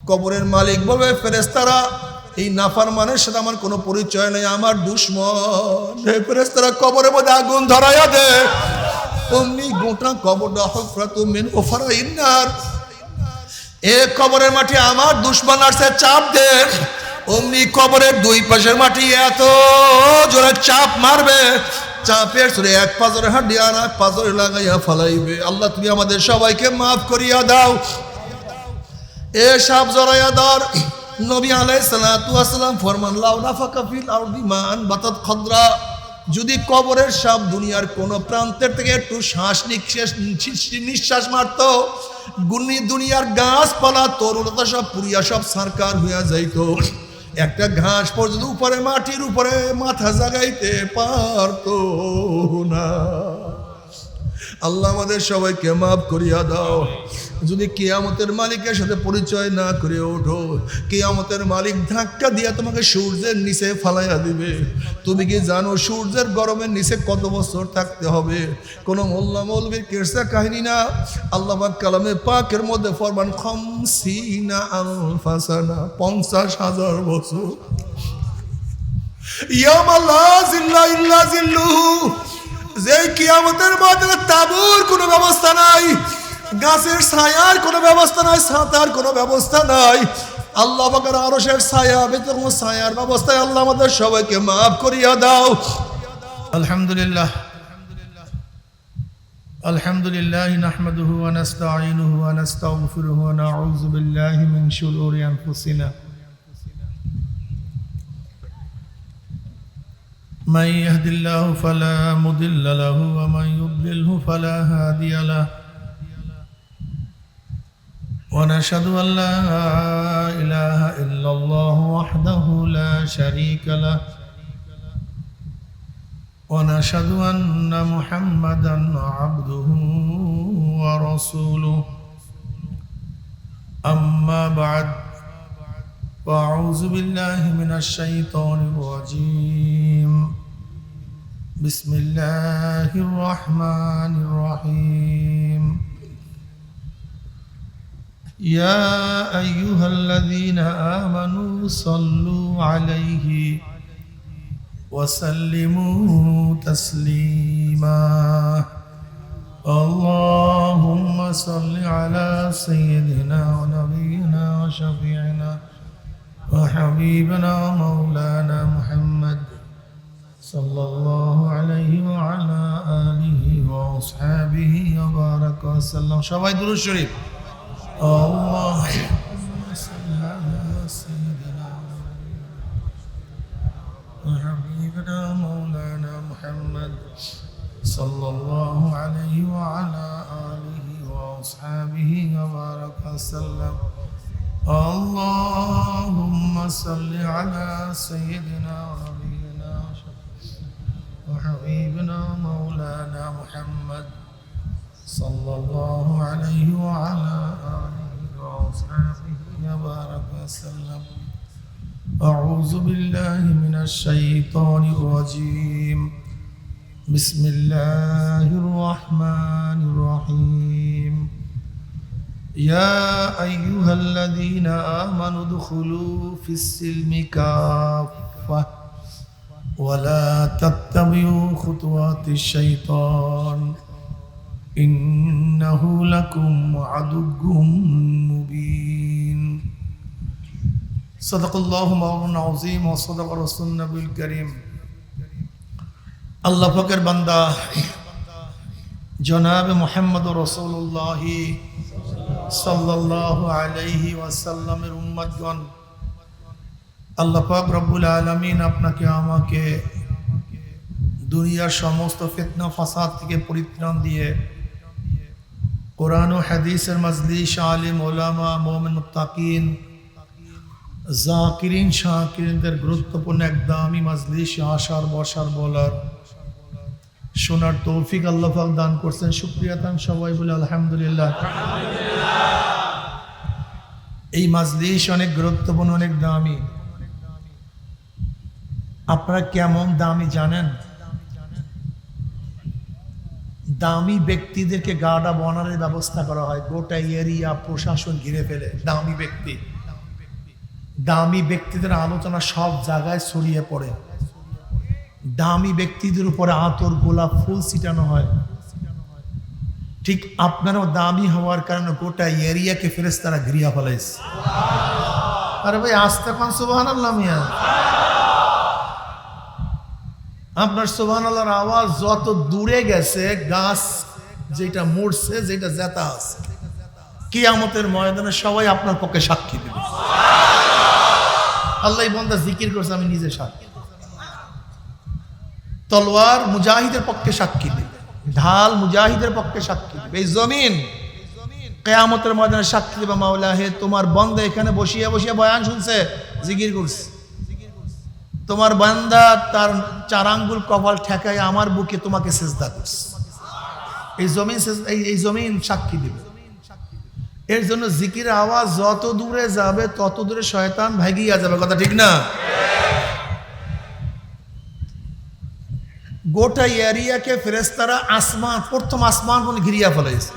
কবরের মালিক বলবে, ফেরেশতারা এই নাফরমানের সাথে আমার কোনো পরিচয় নেই, আমার দুশমন। এই ফেরেশতারা কবরের মধ্যে আগুন ধরাইয়া দে, অমনি গোটা কবরটা হুফরাতুম মিন হুফারাইন নার। এ কবরের মাটি আমার দুশমন আসছে, চাপ দে। অমনি কবরের দুই পাশের মাটি এত জোরে চাপ মারবে, চাপের সুরে এক পাজরে হাড্ডি আর এক পাজরে লাগাইয়া ফালাইবে। আল্লাহ তুমি আমাদের সবাইকে মাফ করিয়া দাও। এ সাপ জড়াইয়া ধর। নবী আলাইহিস সালাতু ওয়াস সালাম ফরমান, লাউ নাফাকা ফিল আরদি মান বাতাত খদরা। যদি কবরের সাপ দুনিয়ার কোন প্রান্তের থেকে একটু নিঃশ্বাস মারত, দুনিয়ার গাছপালা তরুলতা সব পুরিয়া সব সারকার হইয়া যাইত। একটা ঘাস পর্যন্ত উপরে মাটির উপরে মাথা জাগাইতে পারতো না। আল্লাহ আমাদের সবাইকে মাফ করিয়া দাও। যদি কিয়ামতের মালিকের সাথে পরিচয় না করে ওঠো, কিয়ামতের মালিক ধাক্কা দিয়া তোমাকে সূর্যের নিচে ফালাইয়া দিবে। তুমি কি জানো সূর্যের গরমের নিচে কত বছর থাকতে হবে? কোনো মোল্লা মৌলবীর কিসসা কাহিনী না। আল্লাহ পাক কালামে পাকের মধ্যে ফরমান, খামসিনা আলফা সানা, 50,000 বছর। ইয়াউমা লা জিল্লা ইল্লা জিল্লুহু, যে কিয়ামতের মাঠে তাঁবুর কোনো ব্যবস্থা নাই, গাছের ছায়ার কোনো ব্যবস্থা নাই, ছাতার কোনো ব্যবস্থা নাই। আল্লাহ পাকের আরশের ছায়া ব্যতীত কোনো ছায়ার ব্যবস্থায় আল্লাহ আমাদের সবাইকে মাফ করিয়া দাও। আলহামদুলিল্লাহ আলহামদুলিল্লাহ নাহমাদুহু ওয়া নাস্তাঈনুহু ওয়া নাস্তাগফিরুহু ওয়া নাউযু বিল্লাহি মিন শুরুরি আনফুসিনা من يهد الله فلا مضل له ومن يضلله فلا هادي له ونشهد أن لا إله إلا الله وحده لا شريك له ونشهد أن محمدا عبده ورسوله أما بعد فأعوذ بالله من الشيطان الرجيم بسم الله الرحمن الرحيم يا أيها الذين آمنوا صلوا عليه وسلموا تسليما اللهم صل على سيدنا ونبينا وشفيعنا وحبيبنا مولانا محمد صلى الله عليه وعلى آله وأصحابه وبارك وسلم. সবাই দুরূদ শরীফ। اللهم صل على سيدنا وحبيبنا مولانا محمد صلى الله عليه وعلى آله وأصحابه وبارك وسلم. اللهم صل على سيدنا ونبينا وحبيبنا مولانا محمد صلى الله عليه وعلى آله وأصحابه وبارك وسلم. أعوذ بالله من الشيطان الرجيم بسم الله الرحمن الرحيم يا أيها الذين آمنوا ادخلوا في السلم كافة ولا تتبعوا خطوات الشيطان إنه لكم عدو مبين. صدق الله مولانا العظيم وصدق رسول النبي الكريم. আল্লাহ পাকের বান্দা জনাবে মুহাম্মদ রাসূলুল্লাহ সাল্লাল্লাহু আলাইহি ওয়াসাল্লামের উম্মতগণ, আল্লাহ পাক রব্বুল আলামিন আপনাকে আমাকে দুনিয়ার সমস্ত ফিতনা ফাসাদ থেকে পরিত্রাণ দিয়ে কোরআন ও হাদিসের মজলিস, আলিম ওলামা, মুমিন মুত্তাকিন, জাকিরিন শাকিরিনদের গুরুত্বপূর্ণ এক দামি মজলিসে আসার বসার বলার শোনার তৌফিক আল্লাহ পাক দান করছেন। শুকরিয়া তান সবাই বলে আলহামদুলিল্লাহ। এই মজলিস অনেক গুরুত্বপূর্ণ, অনেক দামি। আপনারা কেমন দামি জানেন? দামি ব্যক্তিদেরকে গার্ড অব অনারের ব্যবস্থা করা হয়, গোটা এরিয়া প্রশাসন ঘিরে ফেলে। দামি ব্যক্তি দামি ব্যক্তিদের আলোচনা সব জায়গায় ছড়িয়ে পড়ে, দামি ব্যক্তিদের উপরে আতর গোলাপ ফুল ছিটানো হয়। ঠিক আপনারাও দামি হওয়ার কারণে গোটা এরিয়াকে ফেরেশতারা ঘিরিয়া ফেলাইছে। আরে ভাই আস্তে কোন সুবহানাল্লাহ মিয়া, আপনার সুবহানাল্লাহর আওয়াজ যত দূরে গেছে, গাছ যেটা মরছে, যেটা জেতা আছে, কিয়ামতের ময়দানে সবাই আপনার পক্ষে সাক্ষী দেবে। আল্লাহ বন্দা জিকির করছে, আমি নিজে সাক্ষী। তলোয়ার মুজাহিদের পক্ষে সাক্ষী দেবে, ঢাল মুজাহিদের পক্ষে সাক্ষী দেবে। এই জমিন কিয়ামতের ময়দানে সাক্ষী দেবে, মাওলা হে তোমার বান্দা এখানে বসিয়া বসিয়া বয়ান শুনছে, জিকির করছে। তোমার বান্দা তার 4 আঙ্গুল কপাল ঠেকায় আমার বুকে তোমাকে সিজদা করছে। এই জমিন সাক্ষী দিবে। এর জন্য জিকির আওয়াজ যত দূরে যাবে তত দূরে শয়তান ভাগিয়া যাবে, কথা ঠিক না? গোটা এরিয়াকে ফেরেশতারা আসমান, প্রথম আসমান পর্যন্ত ঘিরিয়া ফেলাইছে।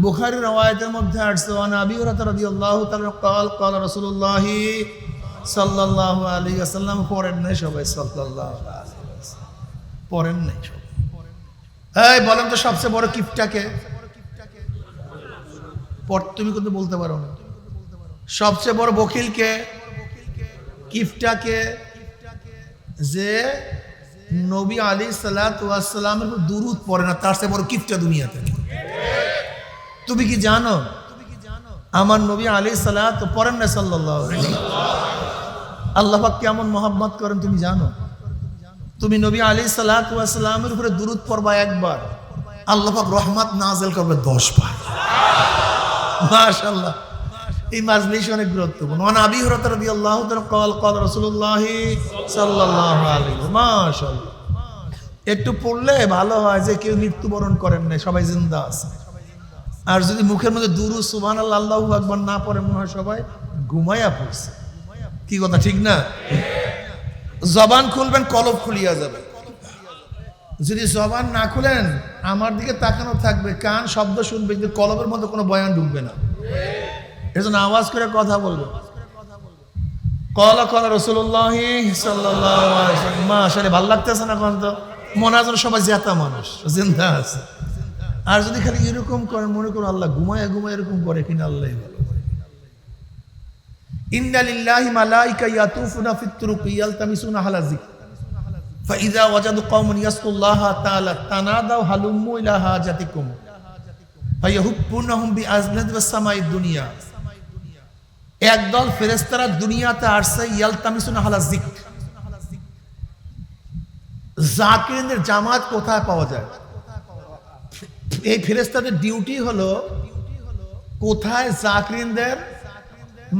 বুখারীর রওয়ায়াতের মধ্যে আসছে, ওয়া আবি হুরায়রা রাদিয়াল্লাহু তাআলা قال قال رسول الله সাল্লাল্লাহু আলাইহি ওয়াসাল্লাম। পড়েন নাই সবাই সাল্লাল্লাহু আলাইহি ওয়াসাল্লাম? পড়েন নাই সবাই? এই বলেন তো সবচেয়ে বড় কিফটাকে? তুমি কিন্তু বলতে পারো না। সবচেয়ে বড় বকিলকে, কিফটাকে? যে নবী আলাইহিস সালাতু ওয়াস সালামের উপর দুরূদ পড়ে না, তার চেয়ে বড় কিফটা দুনিয়াতে। তুমি কি জানো আমার নবী আলাইহিস সালাত পড়েন না সাল্লাল্লাহু আলাইহি ওয়াসাল্লাম? আল্লাহ পাক কেমন মহব্বত করেন তুমি জানো? তুমি নবী আলাইহিস সালাতু ওয়াস সালামের উপরে দুরূদ পড়বা একবার, আল্লাহ পাক রহমত নাযিল করবে 10 বার। মাশাআল্লাহ। এই মাজলিস অনেক গুরুত্বপূর্ণ। ওয়া আবি হুরায়রা রাদিয়াল্লাহু তাআলা قال قال রাসূলুল্লাহ সাল্লাল্লাহু আলাইহি ওয়াসাল্লাম। মাশাআল্লাহ। একটু পড়লে ভালো হয় যে কেউ মৃত্যুবরণ করেন না, সবাই জিন্দা আছে। আর যদি মুখের মধ্যে দুরূদ সুবহানাল্লাহ আল্লাহু আকবার না পড়ে, মনে হয় সবাই ঘুমায়া পড়ছে। কি কথা ঠিক না? জবান খুলবেন, কলব খুলিয়া যাবে। যদি জবান না খুলেন, আমার দিকে তাকানো থাকবে, কান শব্দ শুনবে, কিন্তু কলবের মধ্যে কোনো বয়ান ঢুকবে না। এজন্য আওয়াজ করে কথা বলবে। কলা কলা রাসূলুল্লাহ সাল্লাল্লাহু আলাইহি ওয়াসাল্লাম। মাশাআল্লাহ, ভালো লাগতেছে না? কোন তো মনে হয় সবাই জেতা মানুষ জিন্দা আছে। আর যদি খালি এরকম করেন, মনে করো আল্লাহ ঘুমায় ঘুমায় এরকম করে কিনা, আল্লাহ ভালো। ইন্না লিল্লাহি মালাইকা ইয়াতুফুনা ফিত তুরুকি ইয়ালতামিসুনা আহলা যিকর ফাইযা ওয়াজাদু কওমান ইয়াসকুল্লাহা তাআলা তানাদাউ হালুম্মু ইলা হাজাতিকুম ফায়াহুব্বুনাহুম বিআজনাতি ওয়াস সামাইদ দুনিয়া। একদল ফেরেশতারা দুনিয়াতে আসছে, ইয়ালতামিসুনা আহলা যিকর। জাকিরিনদের জামাত কোথায় পাওয়া যায়? এই ফেরেশতাদের ডিউটি হলো কোথায় জাকিরিনদের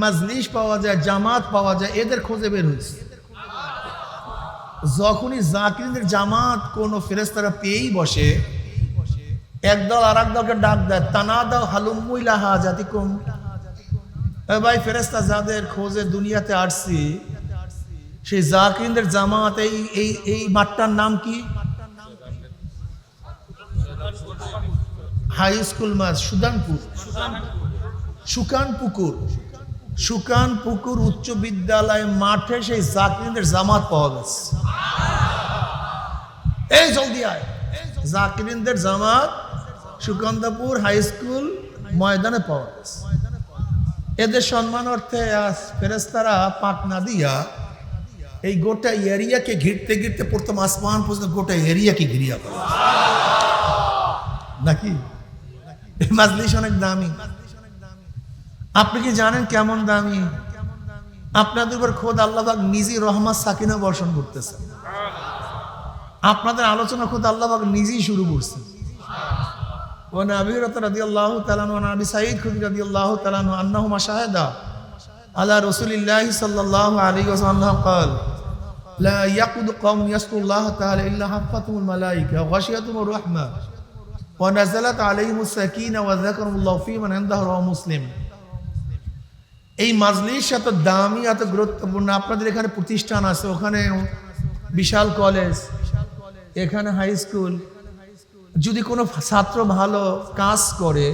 মাজলিস পাওয়া যায়, জামাত পাওয়া যায়, এদের খোঁজে বের হয়েছে। যখনই জাকিরিনদের জামাত কোন ফেরেশতারা পেয়েই বসে, একদল আর একদলকে ডাক দেয়, তানাদাউ হালুম্মু ইলা হাজাতিকুম। এ ভাই ফেরেশতা যাদের খোঁজে দুনিয়াতে আসছি, সেই জাকিরিনদের জামাত এই মাঠটার নাম কি? হাই স্কুল মাঠ, সুকানপুকুর উচ্চ বিদ্যালয় মাঠে সেই জাকিরিনদের জামাত পাওয়া গেছে। এই জলদি আয়, জাকিরিনদের জামাত সুকান্তপুর হাই স্কুল ময়দানে পাওয়া গেছে। এদের সম্মান অর্থে ফেরেশতারা পাকনা দিয়া এই গোটা এরিয়াকে ঘিরতে ঘিরতে প্রথম আসমান পর্যন্ত গোটা এরিয়াকে ঘিরিয়া পড়ে নাকি? এই মাজলিস অনেক দামি। আপনি কি জানেন কেমন দামি? আপনাদের উপর খোদ আল্লাহ পাক নিজেই রহমত সাকিনা বর্ষণ করতেছে। আপনাদের আলোচনা খোদ আল্লাহ পাক নিজেই শুরু করছে। ওয়া আবি হুরায়রা রাদিয়াল্লাহু তাআলা আনহু ওয়া আবি সাঈদ খুদরি রাদিয়াল্লাহু তাআলা আনহু আন্নাহুমা শাহাদা আলা রাসূলিল্লাহি সাল্লাল্লাহু আলাইহি ওয়াসাল্লাম قال لا يقعد قوم يذكرون الله تعالى الا حفتهم الملائكه وغشيتهم الرحمه ونزلت عليهم السكينه وذكرهم الله في من عنده رواه মুসলিম। এই মাজলিস এত দামি, এত গুরুত্বপূর্ণ। আপনাদের এখানে প্রতিষ্ঠান আছে, ওখানে বিশাল কলেজ, এখানে হাই স্কুল। যদি কোনো ছাত্র ভালো কাজ করে,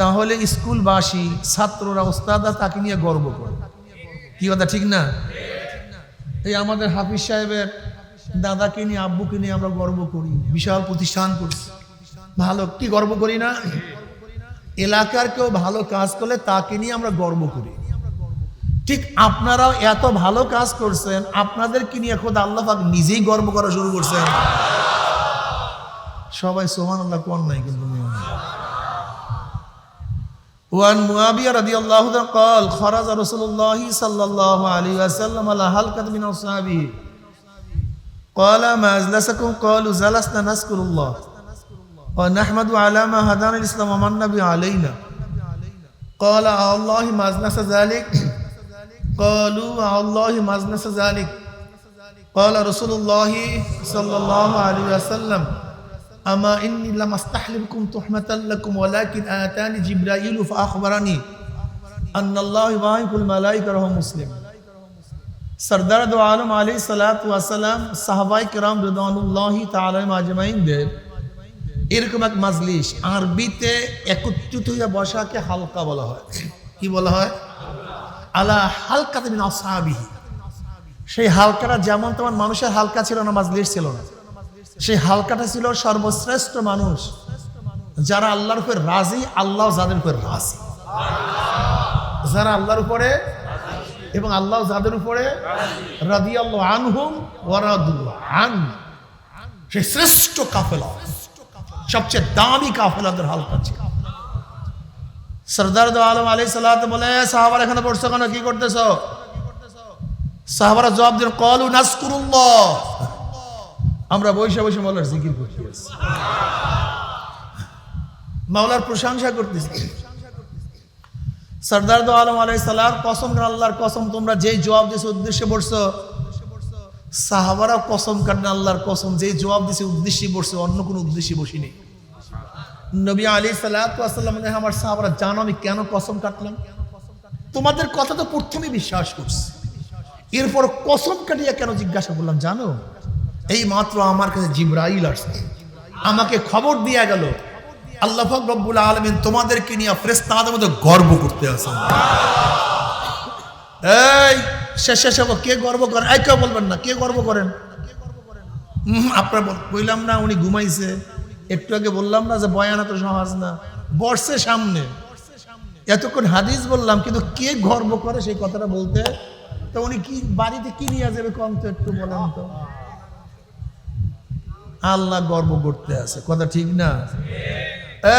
তাহলে স্কুলবাসী ছাত্ররা ওস্তাদা তাকে নিয়ে গর্ব করে। কি কথা ঠিক না? এই আমাদের হাফিজ সাহেবের দাদাকে নিয়ে আব্বুকে নিয়ে আমরা গর্ব করি, বিশাল প্রতিষ্ঠান করছি, ভালো কি গর্ব করি না? এলাকার কেউ ভালো কাজ করলে তাকে নিয়ে আমরা গর্ব করি। ঠিক আপনারাও এত ভালো কাজ করছেন, আপনাদেরকে নিয়ে খোদ আল্লাহ পাক নিজেই গর্ব করা শুরু করছেন। সবাই সুবহানাল্লাহ কোন নাই কিন্তু وعن معاوية رضي الله عنه قال خرج رسول الله صلى الله عليه وسلم على حلقة من أصحابه قال ما أجلسكم قالوا جلسنا نذكر الله ونحمد على ما هدانا الإسلام ومن به علينا قال الله ما أجلس ذلك قالوا الله ما أجلس ذلك قال رسول الله صلى الله عليه وسلم أما إني لم أستحلفكم تحمة لكم ولكن آتاني جبرائيل فأخبرني أن الله يبارك الملائكة رواه مسلم। सरदार दो आलम अलैहिस्सलातु वस्सलाम साहबाए किराम रिदवानुल्लाहि ताआला আজমাইন দের এরকম এক মাজলিস, আরবিতে একত্রিত হয়ে বসাকে হালকা বলা হয়। কি বলা হয়? আলা হালকাত মিন আসহাবিহি। সেই হালকাটা যেমন তেমন মানুষের হালকা ছিল না, মাজলিস ছিল না। সেই হালকাটা ছিল সর্বশ্রেষ্ঠ মানুষ, যারা আল্লাহর উপর রাজি, আল্লাহ যাদের উপর রাজি, যারা আল্লাহর উপরে এবং আল্লাহ যাদের উপরে রাদিয়াল্লাহু আনহুম ওয়া রাদু আন, সেই শ্রেষ্ঠ কাফেলা, সবচেয়ে দামি কাফেলাদের হালকা ছিল। সরদার দো আলম আলাইহিস সালাত বলে, সাহাবারা এখানে পড়ছো কেন, কি করতেছো? সাহাবারা জবাব দিলেন, ক্বালু নাযকুরুল্লাহ, আমরা বসে বসে মাওলার জিকির করতেছি, মাওলার প্রশংসা করতেছি। সরদার দো আলম আলাইহিস সালাম কসম করে, আল্লাহর কসম, তোমরা যেই জবাব দিয়েছো উদ্দেশ্যে পড়ছো। সাহাবারা কসম কাটেন, আল্লাহর কসম, যেই জবাব দিয়েছে উদ্দেশ্যে পড়ছো, অন্য কোনো উদ্দেশ্যে বসিনি। নবী আলাইহিস সালাতু ওয়াস সালাম বলেন, আমার সাহাবারা জানো আমি কেন কসম কাটলাম? তোমাদের কথা তো প্রথমেই বিশ্বাস করছি, এরপর কসম কাটিয়া কেন জিজ্ঞাসা করলাম জানো? এই মাত্র আমার কাছে জিবরাইল আসছে, আমাকে খবর দিয়া গেল আল্লাহ পাক রব্বুল আলামিন তোমাদেরকে নিয়ে ফেরেশতাদের মধ্যে গর্ব করতে আছেন। এই শেষে কে গর্ব করেন? এই কেউ বলবেন না কে গর্ব করেন? আপনারা কইলাম না উনি ঘুমাইছে, একটু আগে বললাম না যে বয়ান এত সহজ না, বর্ষে সামনে এতক্ষণ হাদিস বললাম, কিন্তু কে গর্ব করে সেই কথাটা বলতে, তো উনি কি বাড়িতে কি নিয়ে যাবে কম তো একটু বলেন তো। আল্লাহ গর্ব করতে আছে, কথা ঠিক না?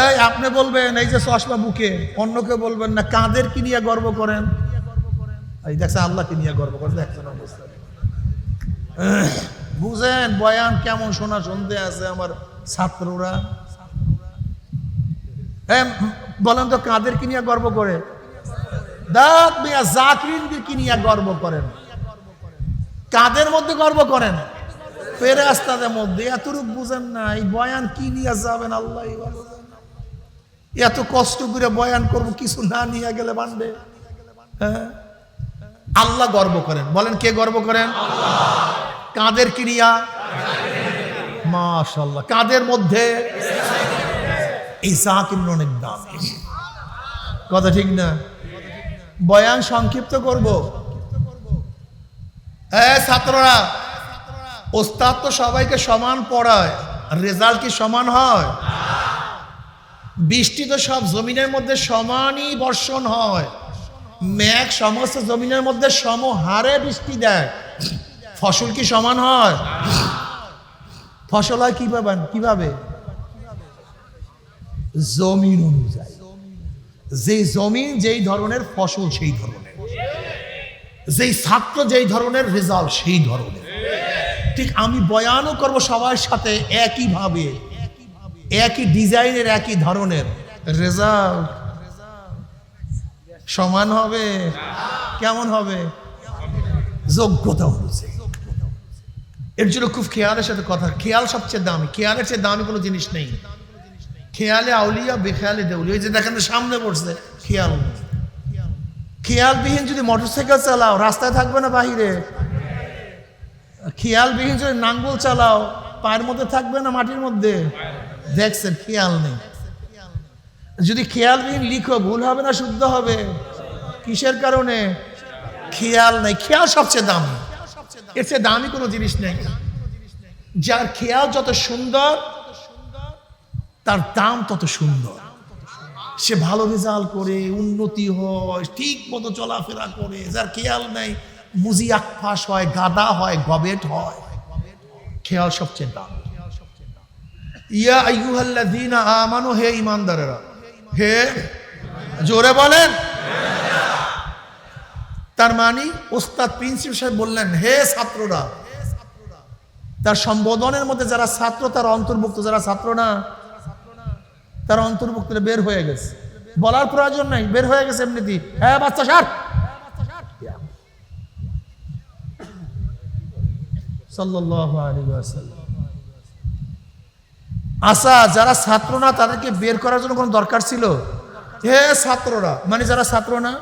এই আপনি বলবেন এই যে চশমা বুকে, অন্য কেউ বলবেন না কাঁধের কি নিয়ে গর্ব করেন? এই দেখছে আল্লাহকে নিয়ে গর্ব করে, দেখছেন অবস্থা। বুঝেন বয়ান কেমন শোনা শুনতে আছে আমার ছাত্ররা। বলেন তো কাঁধের কি নিয়ে গর্ব করে? দাঁত মিয়া জাকিরিনদের কি নিয়ে গর্ব করেন? কাঁধের মধ্যে গর্ব করেন, ফেরেশতাদের মধ্যে। এতটুকু বুঝেন না এই বয়ান কি নিয়ে যাবেন আল্লাহ ভালো জানেন। এত কষ্ট করে বয়ান করব, কিছু না নিয়ে গেলে বানবে। হ্যাঁ, আল্লাহ গর্ব করেন। বলেন কে গর্ব করেন? কাঁধের কি নিয়া? মাশাআল্লাহ, কাঁধের মধ্যে এই জাকির অনেক দামি, কথা ঠিক না? বয়ান সংক্ষিপ্ত করব। ছাত্ররা, ওস্তাদ তো সবাইকে সমান পড়ায়, রেজাল্ট কি সমান হয়? বৃষ্টি তো সব জমিনের মধ্যে সমানই বর্ষণ হয়, মেঘ সমস্ত জমিনের মধ্যে সমহারে বৃষ্টি দেয়। ফসল কি সমান হয়? ফসল হয় কিভাবে? জমিন অনুযায়ী, যে জমিন যেই ধরনের ফসল সেই ধরনের, যেই ছাত্র যেই ধরনের রেজাল্ট সেই ধরনের। ঠিক আমি বয়ানও করব সবার সাথে একইভাবে, একই ডিজাইনের, একই ধরনের, রেজাল্ট সমান হবে? কেমন হবে? যোগ্যতা অনুযায়ী। এর জন্য খুব খেয়ালের সাথে কথা, খেয়াল সবচেয়ে দামি, খেয়ালের চেয়ে দামি কোনো জিনিস নেই। খেয়ালে আউলিয়া, বেখেয়ালে দেউলিয়া। ওই যে দেখেন সামনে পড়ছে খেয়াল, খেয়ালবিহীন যদি মোটরসাইকেল চালাও রাস্তায় থাকবে না বাহিরে? খেয়ালবিহীন যদি নাঙ্গল চালাও পায়ের মধ্যে থাকবে না মাটির মধ্যে? দেখছেন খেয়াল নেই। যদি খেয়ালবিহীন লিখো ভুল হবে না শুদ্ধ হবে? কিসের কারণে? খেয়াল নাই। খেয়াল সবচেয়ে দামি, এর চেয়ে দামি কোনো জিনিস নেই। যার খেয়াল যত সুন্দর তার দাম তত সুন্দর। সে ভালো রেজাল্ট করে, উন্নতি হয়, ঠিক মতো চলাফেরা করে। যার খেয়াল নাই মুজি আকফাস হয়, গাদা হয়, গবেট হয়। খেয়াল সবচেয়ে দাম। ইয়া আইয়ুহাল্লাযীনা আমানু, হে ঈমানদারেরা, হে জোরে বলেন। তার মানে ওস্তাদ প্রিন্সিপাল সাহেব বললেন হে ছাত্ররা। তার সম্বোধনের মধ্যে যারা ছাত্র তার অন্তর্ভুক্ত, যারা ছাত্র না তার অন্তর্ভুক্ত, বের হয়ে গেছে। বলার প্রয়োজন নাই, বের হয়ে গেছে এমনিতেই। হ্যাঁ বাচ্চা সার সাল্লাল্লাহু আলাইহি ওয়াসাল্লাম। আচ্ছা, যারা ছাত্র না তাদেরকে বের করার জন্য কোনো দরকার ছিল? হে ছাত্ররা, মানে যারা ছাত্র না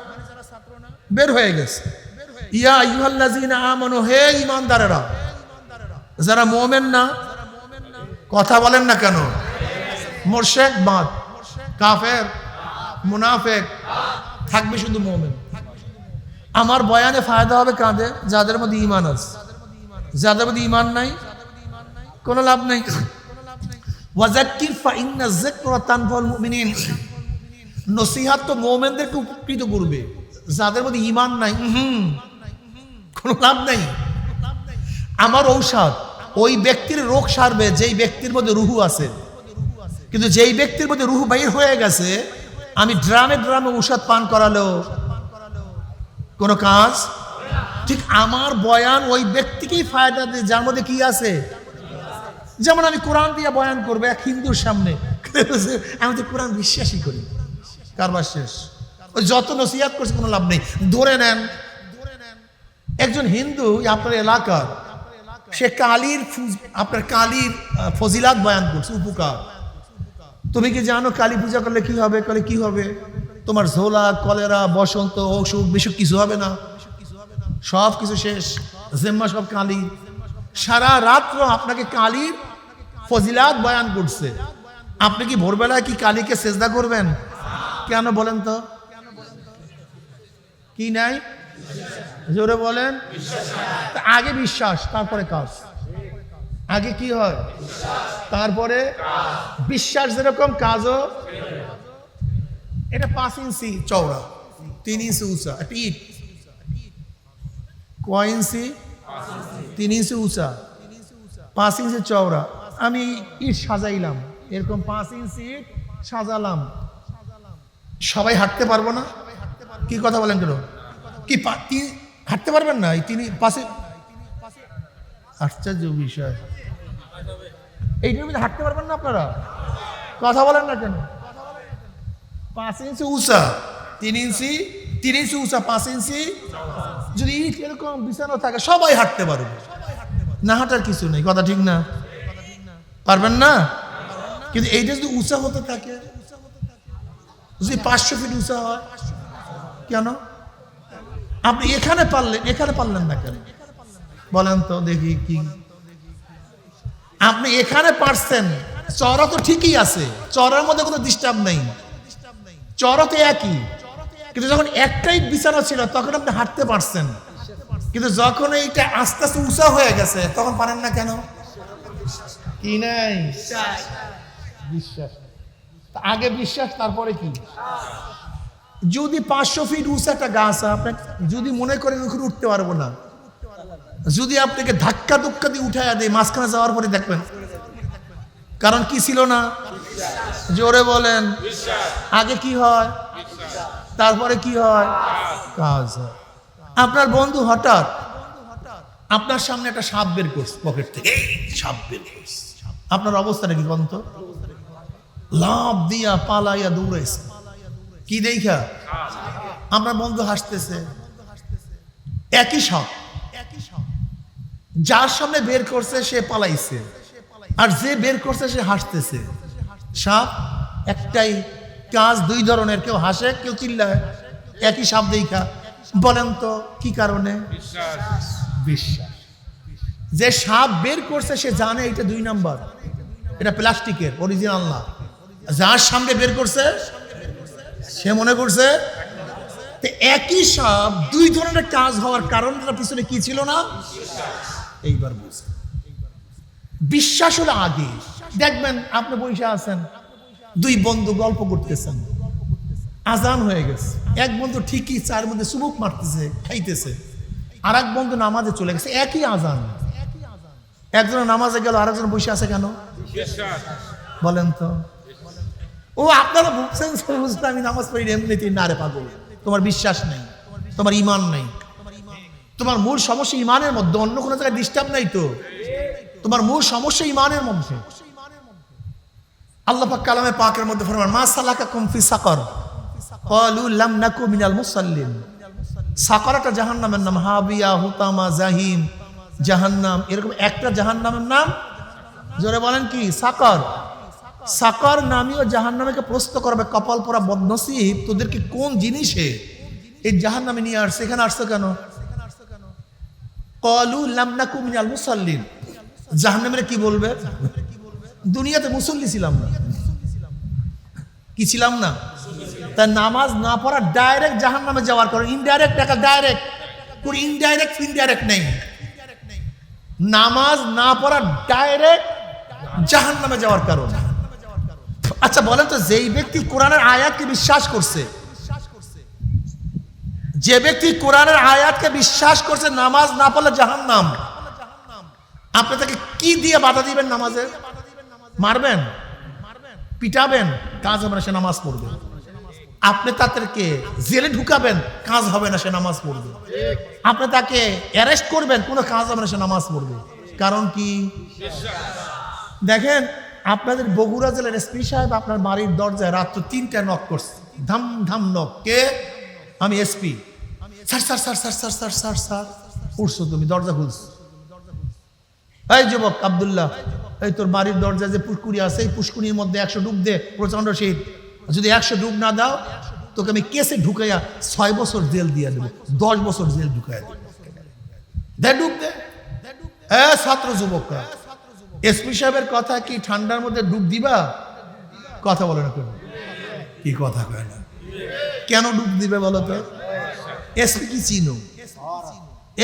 বের হয়ে গেছে। ইয়া আইয়ুহাল্লাযীনা আমানু, হে ঈমানদারেরা। যারা মুমিন না কথা বলেন না কেন? মুশরিক বাদ, কাফের, মুনাফিক, থাকবে শুধু মুমিন। আমার বয়ানে ফায়দা হবে কাঁদে যাদের মধ্যে ঈমান আছে। যাদের মধ্যে ঈমান নাই কোনো লাভ নাই। ওয়াযাক্কির ফাইন্না যিকরা তানফাউল মুমিনিন। নসিহত তো মুমিনদেরকে উপকৃত করবে। যাদের মধ্যে ঈমান নাই কোনো লাভ নাই। আমার ঔষধ ওই ব্যক্তির রোগ সারবে যেই ব্যক্তির মধ্যে রুহু আছে, কিন্তু যেই ব্যক্তির মধ্যে রুহু বাইর হয়ে গেছে আমি ড্রামে ড্রামে ঔষধ পান করালেও কোনো কাজ। ঠিক আমার বয়ান ওই ব্যক্তিকেই ফায়দা দেয় যার মধ্যে কি আছে। যেমন আমি কোরআন দিয়ে বয়ান করবো এক হিন্দুর সামনে, আমি তো কোরআন বিশ্বাসই করি, কারবার শেষ। ওই যত নসিহত করছে কোনো লাভ নেই। ধরে নেন একজন হিন্দু আপনার এলাকার, সে কালীর, আপনার কালীর ফজিলাত বয়ান করছে, উপকার। তুমি কি জানো কালী পূজা করলে কি হবে? বলে কি হবে? তোমার ঝোলা, কলেরা, বসন্ত, অসুখ বিসুখ কিছু হবে না, সব কিছু শেষ, জিম্মা সব কালী। সারা রাত্র আপনাকে কালীর ফজিলাত বয়ান করছে। আপনি কি ভোরবেলায় কি কালীকে সেজদা করবেন? কেন বলেন তো? কি নাই? জোরে বলেন। আগে বিশ্বাস, তারপরে কাজ। আগে কি হয়, তারপরে বিশ্বাস। যেরকম কাজও। এটা 5 ইঞ্চি চওড়া, 3 ইঞ্চি উঁচা একটা ইট। কয় ইঞ্চি? 3 ইঞ্চি উঁচা, 5 ইঞ্চি চওড়া। আমি ইট সাজাইলাম, এরকম 5 ইঞ্চি ইট সাজালাম। সবাই হাঁটতে পারবো না? কি কথা বলেন কেন? কি হাঁটতে পারবেন না? এই 5 আশ্চর্য বিষয়। এইটার মধ্যে হাঁটতে পারবেন না আপনারা? কথা বলেন না কেন? 5 ইঞ্চি উঁচা, 3 ইঞ্চি উঁচা, 5 ইঞ্চি। যদি ইট এরকম বিছানো থাকে সবাই হাঁটতে পারবে, না হাঁটার কিছু নেই। কথা ঠিক না? পারবেন না? কিন্তু এইটা যদি উঁচা হতে থাকে, যদি 500 ফিট উঁচা হয়, কেন আপনি এখানে পারলেন, এখানে পারলেন না কেন বলেন তো দেখি? কি আপনি এখানে পারছেন, চওড়া তো ঠিকই আছে, চওড়ার মধ্যে কোনো ডিস্টার্ব নেই, চওড়া তো একই। কিন্তু যখন একটাই বিছানা ছিল তখন আপনি হাঁটতে পারছেন, কিন্তু যখন এইটা আস্তে আস্তে উঁচা হয়ে গেছে তখন পারেন না কেন? কি নাই? বিশ্বাস। আগে বিশ্বাস, তারপরে কি? যদি 500 ফিট উঁচা একটা গাছ আপনি যদি মনে করেন ওখানে উঠতে পারবো না, যদি আপনাকে ধাক্কা ধুক্কা দিয়ে উঠায় দেয়, মাঝখানে যাওয়ার পরে দেখবেন কারণ কি ছিল না? জোরে বলেন। আগে কি হয়, তারপরে কি হয়? কাজ হয়। আপনার বন্ধু হঠাৎ আপনার সামনে একটা সাপ বের করছে পকেট থেকে, সাপ বের করছে, আপনার অবস্থাটা কি বলুন তো? লাভ দিয়া পালাইয়া দৌড়াইছে, কি দেখা? আপনার বন্ধু হাসতেছে, একই সাপ, যার সামনে বের করছে সে পালাইছে, আর যে বের করছে সে হাসতেছে। সাপ একটাই, কাজ দুই ধরনের, কেউ হাসে কেউ চিল্লায়, একই সাপ দেখা। বলেন তো কি কারণে? বিশ্বাস। যে সাপ বের করছে সে জানে এটা 2 নাম্বার, এটা প্লাস্টিকের, অরিজিনাল না। যার সামনে বের করছে সে মনে করছে একই সব দুই ধরনের কাজ হওয়ার কারণটা পিছনে কি ছিল না? এইবার বুঝছেন। বিশ্বাস হলো আগে। দেখবেন আপনি বসে আছেন, দুই বন্ধু গল্প করতেছেন, আজান হয়ে গেছে, এক বন্ধু ঠিকই চায়ের মধ্যে চুমুক মারতেছে, খাইতেছে, আর এক বন্ধু নামাজে চলে গেছে, একই আজান। একজন নামাজে গেল, আরেকজন বসে আছে কেন বলেন তো? ও আপনারা বুঝছেন, আমি নামাজ পড়ি এমনিতেই। না রে পাগল, তোমার বিশ্বাস নেই, তোমার ইমান নেই। তোমার মূল সমস্যা ইমানের মধ্যে, অন্য কোনো জায়গায় ডিস্টার্ব নাই তো। তোমার মূল সমস্যা ইমানের মধ্যে। আল্লাহ পাক কালামে পাকের মধ্যে ফরমান, মা সালাকাকুম ফি সাকার ক্বালু লাম নাকু মিনাল মুসাল্লিন। সাকার একটা জাহান্নামের নাম, হাবিয়া, হুতামা, জাহিম, জাহান্নাম, এরকম একটা জাহান্নামের নাম। জোরে বলেন কি? সাকার। সাকার নামীয় জাহান্নামকে প্রশ্ন করবে, কপাল পরা বদনসিব, তোদেরকে কোন জিনিসে এই জাহান্নামে নিয়ে আসছে, এখানে আসছে কেন? ক্বালু লাম নাকু মিনাল মুসাল্লিন। জাহান্নামীরা কি বলবে? দুনিয়াতে মুসল্লি ছিলাম না। কি ছিলাম না? তাই নামাজ না পড়া ডাইরেক্ট জাহান্নামে যাওয়ার কারণ। ইনডাইরেক্ট টাকা ডাইরেক্ট, কোন ইনডাইরেক্ট ইনডাইরেক্ট নেই। নামাজ না পড়া ডাইরেক্ট জাহান্নামে যাওয়ার কারণ। আচ্ছা বলেন তো, যেই ব্যক্তি কোরআনের আয়াতকে বিশ্বাস করছে, যে ব্যক্তি কোরআনের আয়াতকে বিশ্বাস করছে, নামাজ না পড়লে জাহান্নাম, আপনি তাকে কি দিয়ে বাধা দিবেন? নামাজে মারবেন, পিটাবেন, কাজ হবে না, সে নামাজ পড়বে। আপনি তাদেরকে জেলে ঢুকাবেন, কাজ হবে না, সে নামাজ পড়বে। আপনি তাকে অ্যারেস্ট করবেন, কোনো কাজ হবে না, সে নামাজ পড়বে। কারণ কি? দেখেন, আপনাদের বগুড়া জেলার এসপি সাহেব আপনার বাড়ির দরজায় রাত্র 3টায় নক করছে, ধাম ধাম নক। কে? আমি SP. Sir sir sir sir sir sir sir sir উঠছো তুমি, দরজা খুলছো। এই যুবক আব্দুল্লাহ, এই তোর বাড়ির দরজায় যে পুষ্কুরি আছে, এই পুষ্কুরির মধ্যে 100 ডুব দে, প্রচন্ড শীত। যদি 100 ডুব না দাও, তোকে আমি কেসে ঢুকাইয়া 6 বছর জেল দিয়ে দেবো, 10 বছর জেল ঢুকাইয়া দেবো। দে ডুব দে। ছাত্র যুবকরা, এসপি সাহেবের কথা কি ঠান্ডার মধ্যে ডুব দিবা? কথা বলে না কেন? কি কথা কয় না? কেন ডুব দিবে বলো তো? এসপি কি চিনো?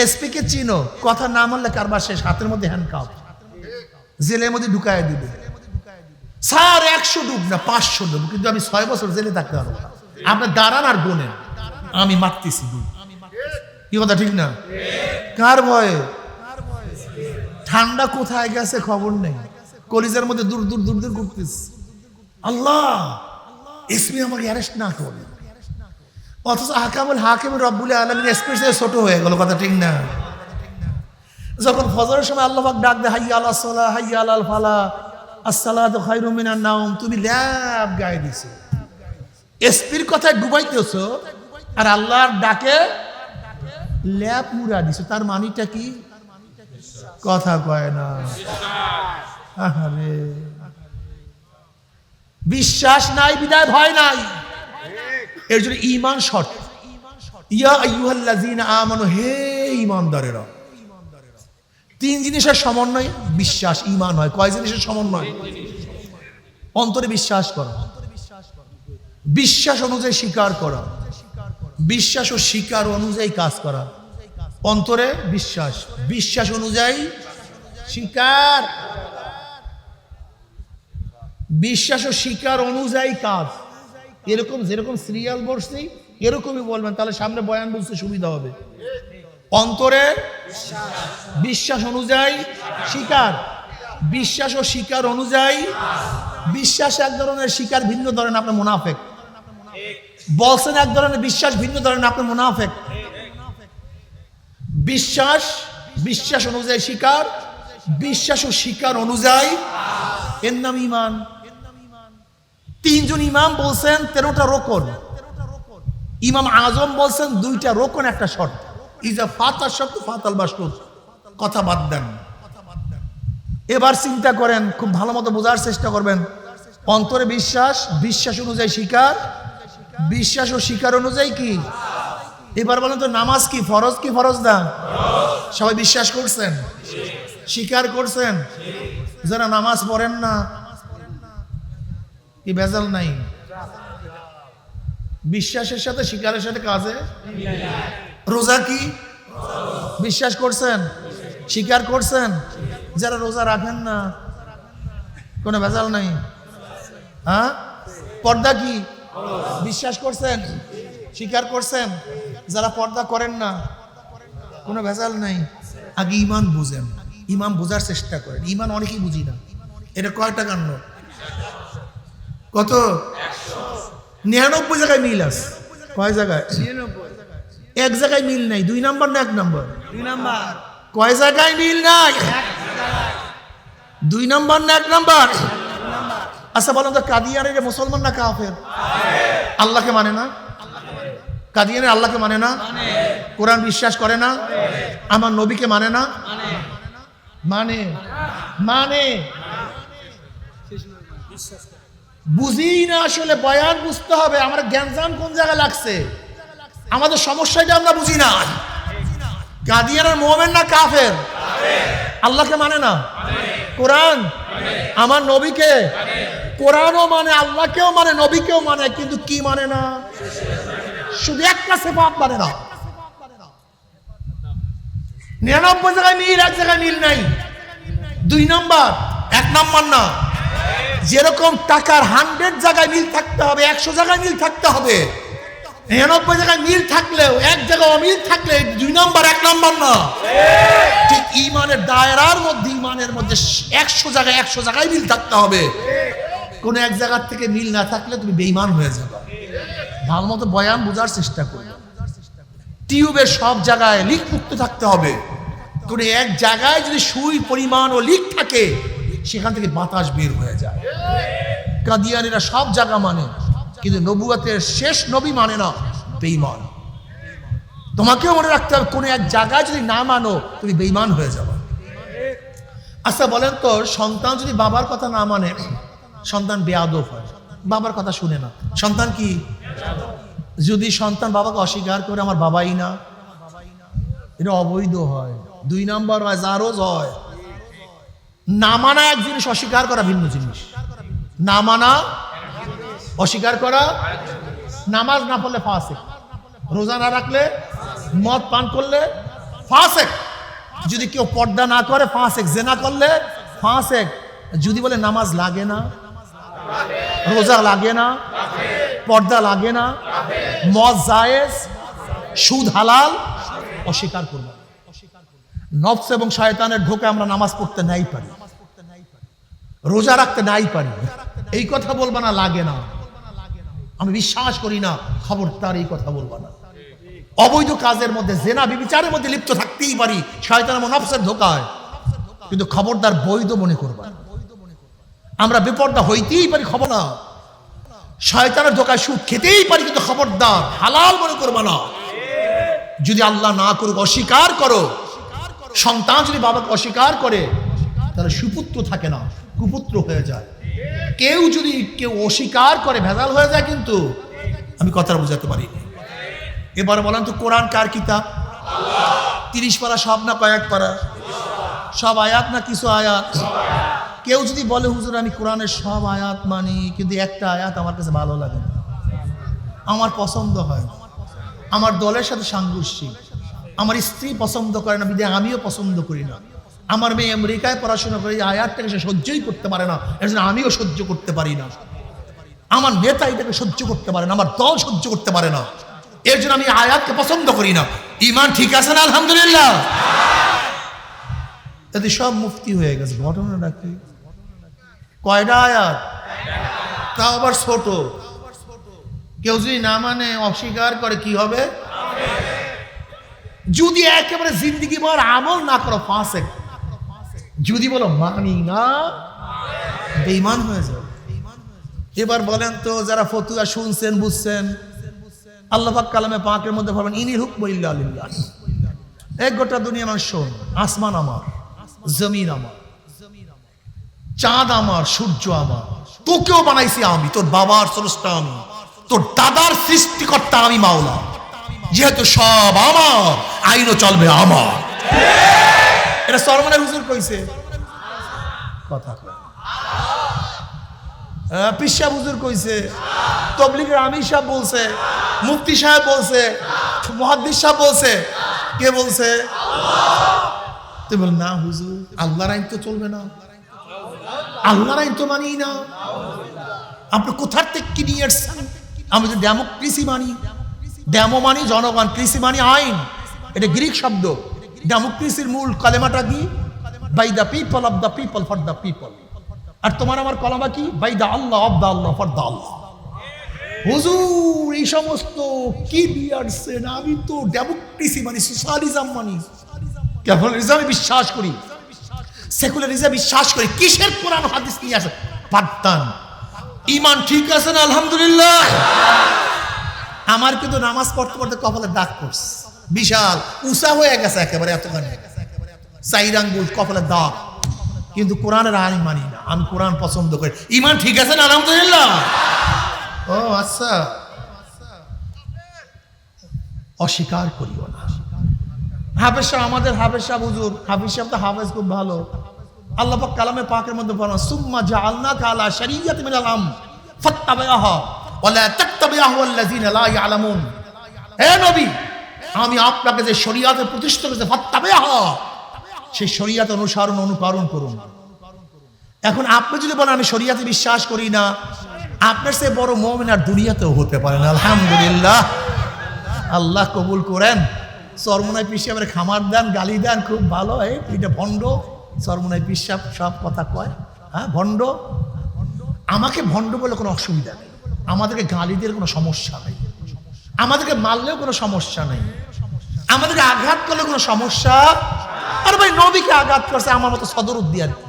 এসপি কে চিনো? কথা না মানলে কারবার শেষ, হাতের মধ্যে হ্যান্ডকাপ, জেলের মধ্যে ঢুকায় দিবে। স্যার 100 ডুব না, 500 ডুব, কিন্তু আমি 6 বছর জেলে থাকতে পারবো। আপনি দাঁড়ান আর গোনেন, আমি মারতেছি ডুব। কি কথা ঠিক না? কার ভয়ে? ঠান্ডা কোথায় গেছে খবর নেই, কলিজার মধ্যে দূর দূর দূর দূর করতেছে। আল্লাহ, এসপি আমাকে অ্যারেস্ট না করে, অথচ আহকামুল হাকিম রব্বুল আলামিন এসপি থেকে ছোট হয়ে গেল। কথা ঠিক না? যখন ফজরের সময় আল্লাহ পাক ডাক দেয়, হাইয়া আলাস সালাহ, হাইয়া আলাল ফালাহ, আসসালাতু খায়রুম মিনান নাওম, তুমি ল্যাব গায়ে দিছো, এসপির কথায় ডুবাইতেছো, আর আল্লাহর ডাকে ল্যাব মুড়া দিছো। তার মানিটা কি? কথা কয় না। আরে বিশ্বাস নাই বিদায় ভয় নাই, এর জন্য ঈমান শর্ত। ইয়া আইয়ুহাল্লাযীনা আমানু, হে ঈমানদারেরা। 3 জিনিসের সমন্বয় বিশ্বাস, ঈমান হয়। কয় জিনিসের সমন্বয়? অন্তরে বিশ্বাস করা, বিশ্বাস অনুযায়ী স্বীকার করা, বিশ্বাস ও স্বীকার অনুযায়ী কাজ করা। অন্তরে বিশ্বাস, বিশ্বাস অনুযায়ী স্বীকার, বিশ্বাস ও স্বীকার অনুযায়ী কাজ। এরকম যেরকম সিরিয়াল বসছি এরকমই বলবেন, তাহলে সামনে বয়ান বুঝতে সুবিধা হবে। অন্তরে বিশ্বাস অনুযায়ী স্বীকার, বিশ্বাস ও স্বীকার অনুযায়ী। বিশ্বাস এক ধরনের, স্বীকার ভিন্ন ধরনের, আপনি মুনাফেক। বলছেন এক ধরনের, বিশ্বাস ভিন্ন ধরনের, আপনি মুনাফেক। বিশ্বাস, বিশ্বাস অনুযায়ী স্বীকার, বিশ্বাস ও স্বীকার অনুযায়ী, এর নাম ঈমান। 3 জন ইমাম বলছেন 13টা রোকন। ইমাম আজম বলছেন 2টা রোকন, একটা শর্ত। ইজা ফাতা শর্ত ফাতাল বাসতুর, কথা বাদ দেন। এবার চিন্তা করেন, খুব ভালো মতো বোঝার চেষ্টা করবেন। অন্তরে বিশ্বাস, বিশ্বাস অনুযায়ী স্বীকার, বিশ্বাস ও স্বীকার অনুযায়ী কি? এবার বলেন তো, নামাজ কি ফরজ কি ফরজ না? সবাই বিশ্বাস করছেন, স্বীকার করছেন। যারা নামাজ পড়েন না, কি ভেজাল নাই? বিশ্বাসের সাথে শিকারের সাথে কাজে। রোজা কি বিশ্বাস করছেন, স্বীকার করছেন? যারা রোজা রাখেন না কোনো ভেজাল নাই। হ্যাঁ, পর্দা কি বিশ্বাস করছেন, স্বীকার করছেন? যারা পর্দা করেন না কোনো ভেজাল নাই। আগে ইমান বুঝেন, ইমান বোঝার চেষ্টা করেন। ইমান অনেকেই বুঝি না। এটা কয় টাকার নোট? কত? 99 জায়গায় মিল আছে। কয় জায়গায়? এক জায়গায় মিল নাই। 2 নাম্বার না 1 নাম্বার? 2 নাম্বার। কয় জায়গায় মিল নাই? 2 নাম্বার না 1 নাম্বার? আচ্ছা বলেন তো, কাদিয়ানের মুসলমান না কাফের? আল্লাহকে মানে না? কাদিয়ানের আল্লাহকে মানে না? কোরআন বিশ্বাস করে না? আমার নবীকে মানে না? মানে মানে বুঝি না আসলে। বয়ান বুঝতে হবে। আমার জ্ঞানজান কোন জায়গায় লাগছে, আমাদের সমস্যাটা আমরা বুঝি না। কাদিয়ানের মুমিন না কাফের? আল্লাহকে মানে না? কোরআন আমার নবীকে, কোরআনও মানে, আল্লাহকেও মানে, নবীকেও মানে, কিন্তু কি মানে না? শুধু একটা সিফাত মানে না। 99 জায়গায় মিল, 1 জায়গায় মিল নাই। 2 নাম্বার 1 নাম্বার না। যেরকম টাকার 100 জায়গায় মিল থাকতে হবে, 100 জায়গায় মিল থাকতে হবে। 99 জায়গায় মিল থাকলেও 1 জায়গায় অমিল থাকলে 2 নাম্বার 1 নাম্বার না। ঠিক ইমানের দায়রার মধ্যে, ইমানের মধ্যে 100 জায়গায় মিল থাকতে হবে। কোন এক জায়গা থেকে মিল না থাকলে তুমি বেঈমান হয়ে যাবে। ভালো মতো বয়ান বোঝার চেষ্টা করবে। টিউবের সব জায়গায় লিক মুক্ত থাকতে হবে। কোন এক জায়গায় যদি সুই পরিমাণ ও লিক থাকে, সেখান থেকে বাতাস বের হয়ে যায়। কাদিয়ানীরা সব জায়গা মানে, কিন্তু নবুয়তের শেষ নবী মানে না, বেঈমান। তোমাকেও মনে রাখতে হবে, কোন এক জায়গায় যদি না মানো তুমি বেঈমান হয়ে যাবে। আচ্ছা বলেন তো, সন্তান যদি বাবার কথা না মানে, সন্তান বেয়াদব হয়, বাবার কথা শুনে না, সন্তান কি? যদি সন্তান বাবাকে অস্বীকার করে, আমার বাবাই না, এটা অবৈধ হয়। 2 নাম্বার হয়, জারজ হয়। না মানা এক জিনিস, অস্বীকার করা ভিন্ন জিনিস। না মানা, অস্বীকার করা। নামাজ না পড়লে ফাসেক, রোজা না রাখলে, মদ পান করলে ফাসেক, যদি কেউ পর্দা না করে ফাসেক, জেনা করলে ফাসেক, যদি বলে নামাজ লাগে না, রোজা লাগে না, পর্দা লাগে না, মদ জায়েজ, সুদ হালাল, অস্বীকার করব। নফস এবং শয়তানের ঢোকে আমরা নামাজ পড়তে নাই পারি, রোজা রাখতে নাই পারি, এই কথা বলবা না লাগে না, আমি বিশ্বাস করি না, খবরদার এই কথা বলবা না। অবৈধ কাজের মধ্যে, জেনা বিবিচারের মধ্যে লিপ্ত থাকতেই পারি, শয়তান এবং নফসের ধোকায়, কিন্তু খবরদার বৈধ মনে করবা না। আমরা বেপরদা হইতেই পারি, খবর না। শয়তানের ধোকায় সুদ খেতেই পারি, কিন্তু খবরদার হালাল মনে করবা না। যদি আল্লাহ না করুক, অস্বীকার করো। সন্তান যদি বাবাকে অস্বীকার করে, তাহলে সুপুত্র থাকে না, কুপুত্র হয়ে যায়। কেউ অস্বীকার করে, ভেজাল হয়ে যায়। কিন্তু আমি কথাটা বুঝাতে পারি। এবার বলেন তো, কোরআন কার কিতাব? 30 পারা সব না কয়েক পারা? সব আয়াত না কিছু আয়াত? কেউ যদি বলে হুজুর আমি কোরআনের সব আয়াত মানি, কিন্তু একটা আয়াত আমার কাছে ভালো লাগে না, আমার পছন্দ হয় না, আমার দলের সাথে সাংঘর্ষিক, আমার স্ত্রী পছন্দ করে না, বিধায় আমিও পছন্দ করি না, আমার মেয়ে আমেরিকায় পড়াশোনা করে, এই আয়াতটাকে সে সহ্যই করতে পারে না, এর জন্য আমিও সহ্য করতে পারি না, আমার নেতা এটাকে সহ্য করতে পারে না, আমার দল সহ্য করতে পারে না, এর জন্য আমি আয়াতকে পছন্দ করি না। ঈমান ঠিক আছে না? আলহামদুলিল্লাহ। এতে সব মুফতি হয়ে গেছে। ঘটনাটা কি? কয়টা আয়াত? তাও আবার ছোট। কেউ যদি না মানে, অস্বীকার করে, কি হবে? যদি একেবারে জিন্দিগি ভর আমল না করো, ফাসেক। যদি বলো মানি না, বেঈমান হয়ে যাবে। এবার বলেন তো, যারা ফতুয়া শুনছেন, বুঝছেন, আল্লাহ পাক কালামে পাকের মধ্যে বলেন ইনিল হুকমু ইল্লা লিল্লাহ, এক গোটা দুনিয়া মানুষ শোন, আসমান আমার, জমিন আমার, চাঁদ আমার, সূর্য আমার, তোকেও বানাইছি আমি, তোর বাবার স্রষ্টা আমি, তোর দাদার সৃষ্টিকর্তা আমি মাওলা, যেহেতু সব আমার, আইনও চলবে আমার। এটা সরমানের হুজুর কইছে কথা। পীর সাহেব হুজুর কইছে, তাবলীগের আমির সাহেব বলছে, মুফতি সাহেব বলছে, মুহাদ্দিস সাহেব বলছে। কে বলছে? তুই বল না হুজুর, আল্লাহর আইন তো চলবে না, আল্লাহর আইন তো মানি না। আপনি কোথার থেকে কি নিয়ে এসছেন? আমি তো ডেমোক্রেসি মানি। ডেমো মানি জনগণ, কৃষি মানি আইন। এটা গ্রিক শব্দ। ডেমোক্রেসির মূল কালেমাটা কি? By the people, of the people, for the people. আর তোমার আমার কলামা কি? By the Allah, of the Allah, for the Allah. হুজুর এই সমস্ত কি দিয়ে আসছেন? আমি তো ডেমোক্রেসি মানি, সোশ্যালিজম মানি, ক্যাপিটালিজমে বিশ্বাস করি, সেকুলারিজমে বিশ্বাস করি। কিসের কোরআন হাদিস নিয়ে আসে? পাঠদান। ঈমান ঠিক আছে না? আলহামদুলিল্লাহ। আমার কিন্তু নামাজ পড়তে পড়তে কপালে দাগ পড়ছে, বিশাল উঁচা হয়ে গেছে একেবারে, এতখানি 4 আঙ্গুল কপালে দাগ। কিন্তু কোরআনের আইন মানি না, আমি কোরআন পছন্দ করি। ঈমান ঠিক আছে না? আলহামদুলিল্লাহ। ও আচ্ছা, অস্বীকার করিও না। হাফেজ সাহেব, আমাদের হাফেজ সাহেব হুজুর, হাফেজ সাহেব তো হাফেজ খুব ভালো। আল্লাহ পাক কালামে পাকের মধ্যে বলেন, সুম্মা জাআলনাকা আলা শারিয়াতিন মিনাল আমর ফাত্তাবি'হা ওয়া লা তাত্তাবি'হু আল্লাযিনা লা ইয়ালামুন। হে নবী, আমি আপনাকে যে শরীয়তে প্রতিষ্ঠা করেছি, ফাত্তাবি'হা, সেই শরীয়ত অনুসরণ অনুকরণ করুন। এখন আপনি যদি বলেন আমি শরীয়তে বিশ্বাস করি না, আপনার চেয়ে বড় মুমিন আর দুনিয়াতেও হতে পারে না। আলহামদুলিল্লাহ, আল্লাহ কবুল করেন। চরমনাই পিসাবের খামার দেন, গালি দেন, খুব ভালো। এটা ভণ্ড। চরমনাই পিসাব সব কথা কয়, হ্যাঁ ভণ্ড। আমাকে ভণ্ড বলে কোনো অসুবিধা নেই, আমাদেরকে গালি দিয়ে কোনো সমস্যা নেই, আমাদেরকে মারলেও কোনো সমস্যা নেই, আমাদেরকে আঘাত করলে কোনো সমস্যা। আর ভাই নবীকে আঘাত করছে আমার মতো সদরুদ্দি, আর কি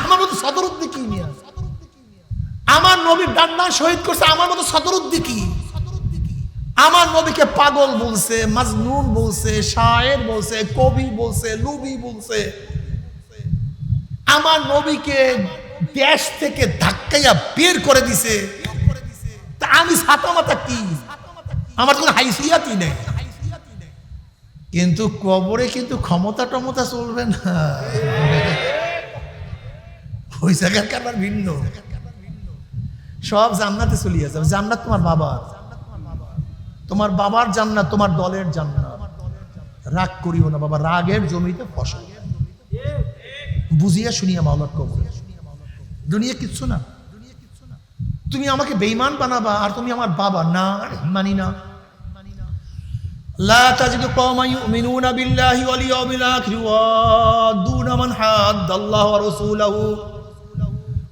আমার মতো সদরুদ্দি কি নিয়ে? আমার নবীর ডান্ডা শহীদ করছে আমার মতো সদরুদ্দি কি? আমার নবীকে পাগল বলছে, মাজনুন বলছে, শায়ের বলছে, কবি বলছে, লুবি বলছে। আমার নবীকে দেশ থেকে ধাক্কাইয়া বের করে দিছে। তা আমি ছাতা মাথা কি? আমার কোনো হাইসিয়াতই নেই। কিন্তু কবরে কিন্তু ক্ষমতা টমতা চলবে না, ওই জায়গার কারবার ভিন্ন। সব জান্নাতে চলিয়ে যাবে। জান্নাত তোমার বাবার, তোমার বাবার জান্নাত, তোমার দলের জান্নাত। রাগ করিও না বাবা, রাগের জমিতে ফসল। বুঝিয়া শুনিয়া মাওলার কবর। দুনিয়া কিচ্ছু না। তুমি আমাকে বেঈমান বানাবা আর তুমি আমার বাবা, না মানি না। লা তাজিদু কওমান ইউমিনুনা বিল্লাহি ওয়াল ইয়াউমিল আখির ওয়াদুনা মান হাদ্দাল্লাহু ওয়া রাসূলাহু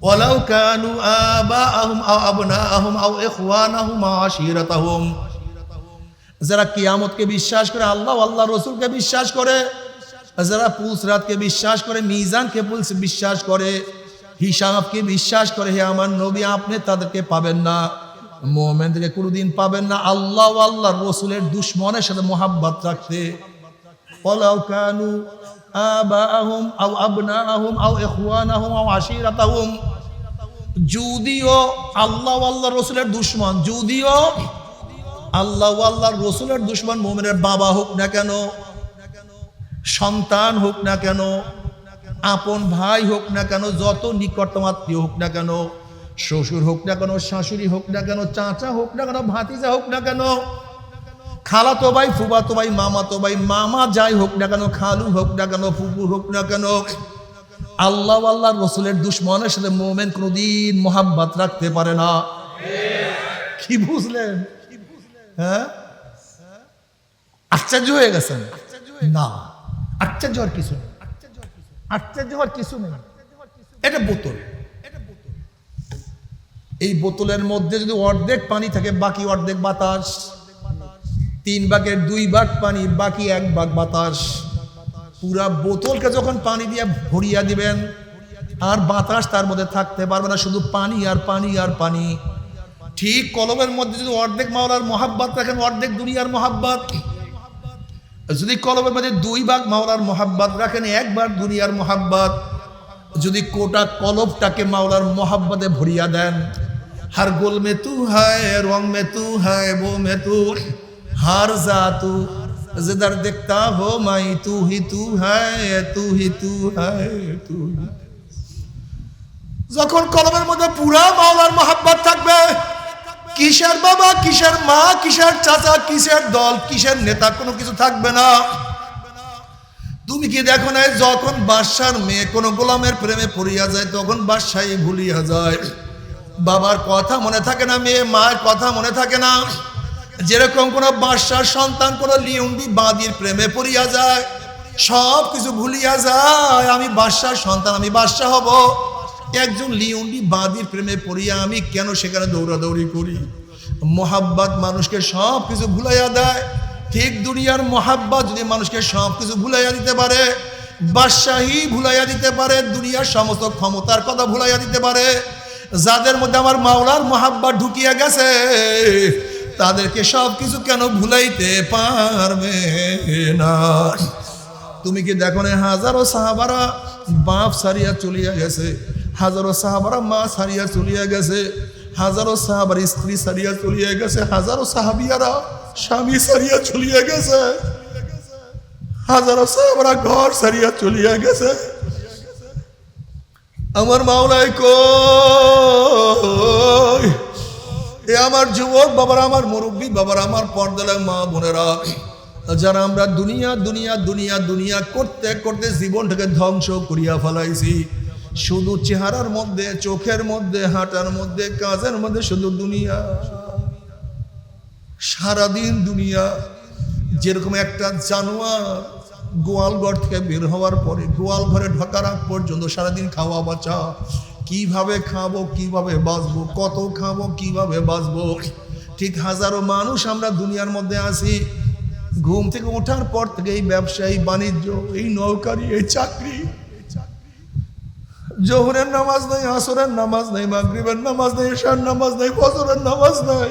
ওয়ালাউ কানু আবাআহুম আও আবনাআহুম আও ইখওয়ানাহুম আও আশীরাতাহুম। যারা কিয়ামতকে বিশ্বাস করে, আল্লাহ আল্লাহ রসুলকে বিশ্বাস করে, যারা পুলসরাতকে বিশ্বাস করে, মিজানকে বিশ্বাস করে, হিসাবকে বিশ্বাস করে, হে আমার নবী আপনি তাদেরকে পাবেন না, মুমিনদেরকে কোনোদিন পাবেন না আল্লাহ আল্লাহর রসুলের দুশমনের সাথে মোহাব্বত রাখতে। ওয়ালাউ কানু আবাআহুম আও আবনাআহুম আও ইখওয়ানাহুম আও আশীরাতাহুম। যদিও আল্লাহ আল্লাহর রসুলের দুশমন, যদিও আল্লাহ আল্লাহর রসুলের দুশমন মুমিনের বাবা হোক না কেন, সন্তান হোক না কেন, আপন ভাই হোক না কেন, যত নিকটতম আত্মীয় হোক না কেন, শ্বশুর হোক না কেন, শাশুড়ি হোক না কেন, চাচা হোক না কেন, ভাতিজা হোক না কেন, খালাতো ভাই, ফুফাতো ভাই, মামাতো ভাই, মামা যাই হোক না কেন, খালু হোক না কেন, ফুফু হোক না কেন, আল্লাহ আল্লাহর রসুলের দুশমনের সাথে মুমিন কোনদিন মোহাব্বত রাখতে পারে না। কি বুঝলেন? হ্যাঁ, আশ্চর্য হয়ে গেছেন? না, আশ্চর্য হওয়ার কিছু নেই, আশ্চর্য হওয়ার কিছু নেই। এটা বোতল, এই বোতলের মধ্যে যদি অর্ধেক পানি থাকে, বাকি অর্ধেক বাতাস, 3 ভাগের 2 ভাগ পানি, বাকি 1 ভাগ বাতাস। পুরা বোতলকে যখন পানি দিয়ে ভরিয়া দিবেন, আর বাতাস তার মধ্যে থাকতে পারবে না, শুধু পানি আর পানি আর পানি। ঠিক কলমের মধ্যে যদি অর্ধেক মাওলার মোহাব্বত রাখেন, অর্ধেক দুনিয়ার মোহাব্বত। যদি কলমের মধ্যে 2 ভাগ মাওলার মোহাব্বত রাখেন, 1 ভাগ দুনিয়ার মোহাব্বত। যদি কোটা কলবটাকে মাওলার মোহাব্বতে ভরিয়া দেন, हर गुल में तू है, रंग में तू है, वो में तू, हर जा तू, जिधर देखता हो माई तू ही तू है, तू ही तू है, तू ही। যখন কলমের মধ্যে পুরা মাওলার মোহাব্বত থাকবে, কিসের বাবা, কিসের মা, কিসের চাচা, কিসের দল, কিসের নেতা, কোনো কিছু থাকবে না। তুমি কি দেখো না, যখন বাদশার মেয়ে কোন গোলামের প্রেমে পড়িয়া যায় তখন বাদশাহী ভুলিয়া যায়, বাবার কথা মনে থাকে না, মেয়ে মায়ের কথা মনে থাকে না। যেরকম কোন বাদশার সন্তান কোন লিউন্ডি বাঁদির প্রেমে পড়িয়া যায়, সব কিছু ভুলিয়া যায়, আমি বাদশার সন্তান, আমি বাদশা হব। একজন লিউন্ডি বাঁদির প্রেমে পড়িয়া আমি কেন সেখানে দৌড়াদৌড়ি করি? মোহাব্বত মানুষকে সব কিছু ভুলাইয়া দেয়। ঠিক দুনিয়ার মোহাব্বত যদি মানুষকে সব কিছু ভুলাইয়া দিতে পারে, বাদশাহী ভুলাইয়া দিতে পারে, দুনিয়ার সমস্ত ক্ষমতার কথা ভুলাইয়া দিতে পারে, যাদের মধ্যে আমার মাওলার মোহাব্বত ঢুকিয়া গেছে তাদেরকে সব কিছু কেন ভুলাইতে পারবে না? তুমি কি দেখো না, হাজারো সাহাবারা বাপ সারিয়া চলিয়া গেছে, হাজারো সাহাবারা মা সারিয়া চলিয়া গেছে, হাজারো সাহাবার স্ত্রী সারিয়া চলিয়া গেছে, হাজারো সাহাবিয়ারা স্বামী সারিয়া চলিয়া গেছে, হাজারো সাহাবারা ঘর সারিয়া চলিয়া গেছে। আমার মাওলাই কই? এ আমার যুবক বাবারা, আমার মুরব্বী বাবারা, আমার পর্দার মা বোনেরা, যারা আমরা দুনিয়া দুনিয়া দুনিয়া দুনিয়া করতে করতে জীবনটাকে ধ্বংস করিয়া ফেলাইছি, শুধু চেহারার মধ্যে, চোখের মধ্যে, হাঁটার মধ্যে, কাজের মধ্যে শুধু দুনিয়া, সারাদিন দুনিয়া। যেরকম একটা জানোয়ার গোয়াল ঘর থেকে বের হওয়ার পরে গোয়াল ঘরে ঢোকার আগ পর্যন্ত সারাদিন খাওয়া বাঁচা, কিভাবে খাবো, কিভাবে বাঁচবো, কত খাবো, কিভাবে বাঁচবো। ঠিক হাজারো মানুষ আমরা দুনিয়ার মধ্যে আছি, ঘুম থেকে ওঠার পর থেকে এই ব্যবসা, এই বাণিজ্য, এই নৌকারি, এই চাকরি, জোহরের নামাজ নাই, আসরের নামাজ নাই, মাগরিবের নামাজ নাই, এশার নামাজ নাই, ফজরের নামাজ নাই।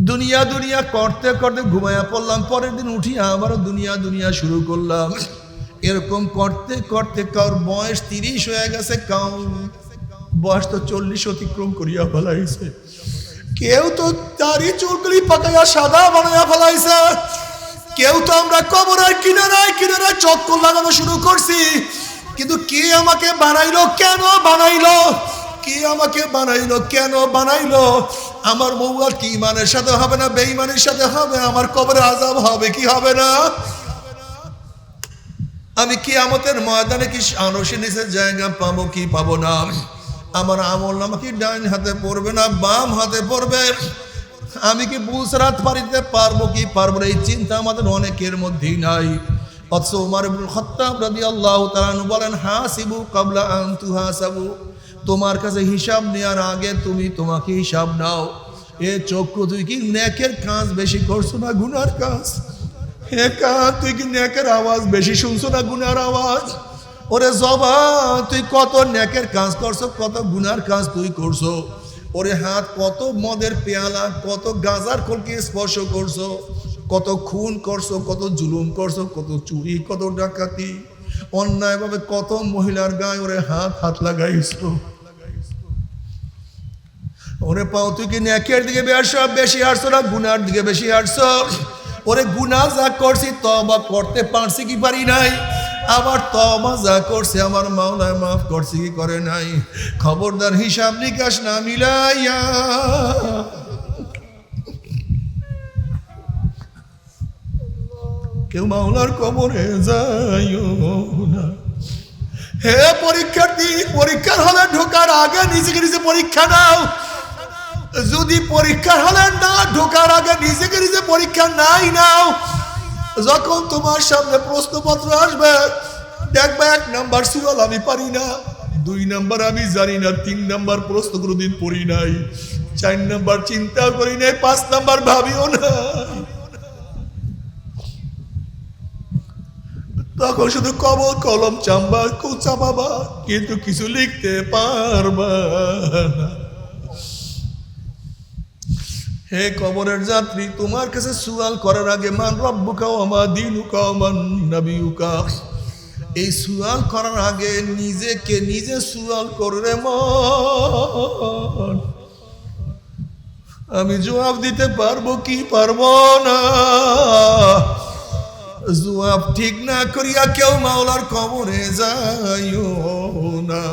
দুনিয়া দুনিয়া করতে করতে ঘুমাইয়া পড়লাম, পরের দিন উঠি আবারও দুনিয়া দুনিয়া শুরু করলাম। এরকম করতে করতে কার বয়স 30 হয়ে গেছে, কাউ বয়স তো 40 অতিক্রম করিয়া ফেলাইছে, কেউ তো দাড়ি চুলগুলি পাকাইয়া সাদা বানাইয়া ফেলাইছে, কেউ তো আমরা কবরের কিনারায় কিনারায় চক্কর লাগানো শুরু করছি। কিন্তু কে আমাকে বানাইলো, কেন বানাইলো, কে আমাকে বানাইলো, কেন বানাইলো? আমার মৌলার কি ইমানের সাথে হবে না বেঈমানের সাথে হবে? আমার কবরে আযাব হবে কি হবে না? আমি কিয়ামতের ময়দানে কি আরশের নিচে জায়গা পাবো কি পাবো না? আমার আমলনামা কি ডান হাতে পড়বে না বাম হাতে পড়বে? আমি কি বুসরাত পারিতে পারবো কি পারবো না? এই চিন্তা আমাদের অনেকের মধ্যেই নাই। অথচ ওমর ইবনুল খাত্তাব রাদিয়াল্লাহু তাআলা আনহু বলেন, হাসিবু ক্বাবলা আন তুহাসাবু, তোমার কাছে হিসাব নেওয়ার আগে তুমি তোমাকে হিসাব নাও। এ চক্ষু, তুই কি নেকের কাজ বেশি করছো না গুনার কাজ? হে কান, তুই কি নেকের আওয়াজ বেশি শুনছো না গুনার আওয়াজ? ওরে জবান, তুই কত নেকের কাজ করছো, কত গুনার কাজ তুই করছো? ওরে হাত, কত মদের পেয়ালা, কত গাঁজার কলকে স্পর্শ করছো, কত খুন করছো, কত জুলুম করছো, কত চুরি, কত ডাকাতি, অন্যায়ভাবে কত মহিলার গায়ে ওরে হাত লাগাইছো। ওরে পাও, তুই কি নেকের দিকে বেশি হাঁটছো না গুনার দিকে বেশি হাঁটছো? ওরে গুনাহ যা করছি তওবা করতে পারছি কি পারি নাই? আবার তওবা যা করছে আমার মাওলায় মাফ করছি কি করে নাই? খবরদার হিসাব নিকাশ না মিলাইয়া কেউ মাওলার কবরে যাইও না। হে পরীক্ষার্থী, পরীক্ষার হলে ঢোকার আগে নিজেকে নিজে পরীক্ষা নাও। যদি পরীক্ষার হলে না ঢোকার আগে নিজেকে নিজে পরীক্ষা নাই নাও, যখন তোমার সামনে প্রশ্নপত্র আসবে দেখবে 1 নাম্বার সুয়াল আমি পারি না, 2 নাম্বার আমি জানি না, 3 নাম্বার প্রশ্ন কোনোদিন পড়ি নাই, 4 নাম্বার চিন্তা করি নাই, 5 নাম্বার ভাবিও না। তখন শুধু কলম চাপাবা, কিন্তু কিছু লিখতে পারবা না। হে কবরের যাত্রী, তোমার কাছে সুয়াল করার আগে মান রব্বুকা ওয়া মা দীনুকা ওয়া মান নাবিয়ুকা, এই সুয়াল করার আগে নিজেকে নিজে সুয়াল করে মন, আমি জবাব দিতে পারবো কি পারবো না? জবাব ঠিক না করিয়া কেউ মাওলার কবরে যাইও না।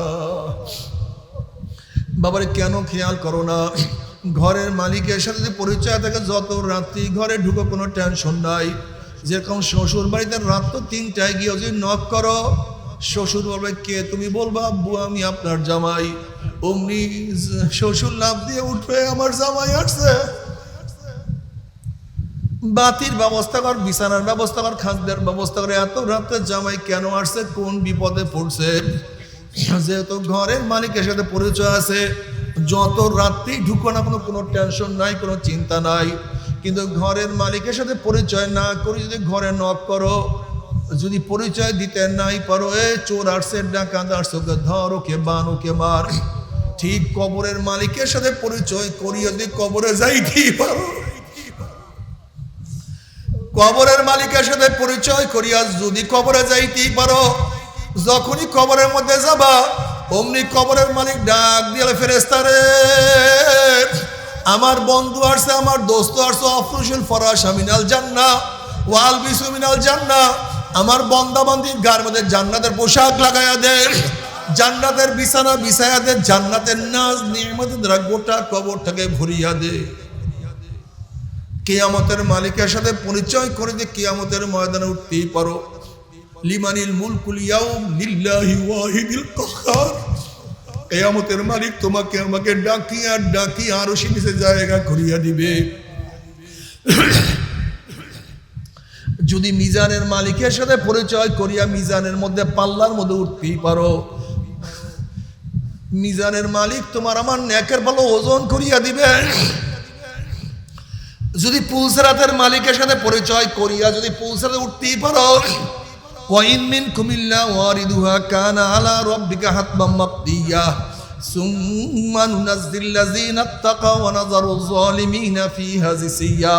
বাবারে কেন খেয়াল করো না? ঘরের মালিকের সাথে যে পরিচয় থাকে, যত রাত্রি ঘরে ঢুকো কোনো টেনশন নাই। যেরকম শ্বশুর বাড়িতে রাত তো 3টায় গিয়ে যদি নক করো, শ্বশুর বলবে কে? তুমি বলবা আব্বু আমি আপনার জামাই। অমনি শ্বশুর লাফ দিয়ে উঠবে, আমার জামাই আসছে। বাতির ব্যবস্থা কর, বিছানার ব্যবস্থা কর, খাদ্যের ব্যবস্থা করে। এত রাতে জামাই কেন আসছে, কোন বিপদে পড়ছে? যেহেতু ঘরের মালিকের সাথে পরিচয় আছে, যত রাত্রি ঢুকো না কোনো টেনশন নাই, কোনো চিন্তা নাই। কিন্তু ঘরের মালিকের সাথে পরিচয় না করে যদি ঘরে নক করো, যদি পরিচয় দিতে নাই পারো, এ চোর আসছে, ডাকাত আসছে, ওকে ধর, ওকে বান, ওকে মার। ঠিক কবরের মালিকের সাথে পরিচয় করিয়ে যদি কবরে যাইতেই পারো, কবরের মালিকের সাথে পরিচয় করিয়া যদি কবরে যাইতেই পারো, যখনই কবরের মধ্যে যাবা অমনি কবরের মালিক ডাক দিয়ে ফেরেশতা রে, আমার বন্ধু আসছে, আমার দোস্ত আসছে, আফরুশুল ফরাশ মিনাল জান্নাহ ওয়াল বিসু মিনাল জান্নাহ। আমার বান্দা বান্দির গায়ের মধ্যে জান্নাতের পোশাক লাগাইয়া দে, জান্নাতের বিছানা বিছাইয়া দে, জান্নাতের নাজ নিয়ামতের দ্বারা গোটা কবরটাকে ভরিয়া দে। কিয়ামতের মালিকের সাথে পরিচয় করে যে কিয়ামতের ময়দানে উঠতেই পারো। লিমানিল মুলকুল ইয়াউম লিল্লাহি ওয়াহিদিল কাহ্হার। কিয়ামতের মালিক তোমাকে আমাকে ডাকিয়া ডাকিয়া আরশে নিচে জায়গা করিয়া দিবে। যদি মিজানের মালিকের সাথে পরিচয় করিয়া মিজানের মধ্যে পাল্লার মধ্যে উঠতেই পারো, মিজানের মালিক তোমার আমার নেকের ভালো ওজন করিয়া দিবে। যদি পুলসরাতের মালিকের সাথে পরিচয় করিয়া যদি পুলসরাতে উঠতেই পারো, ওয়াইন মিনকুম ইল্লা ওয়ারিদুহা কানা আলা রাব্বিকা হাতমান মাকদিয়া সুম্মা নুনাজ্জিল লাযিনা তাকাও ওয়া নাযারুয যালিমিনা ফিহা জিসিয়া।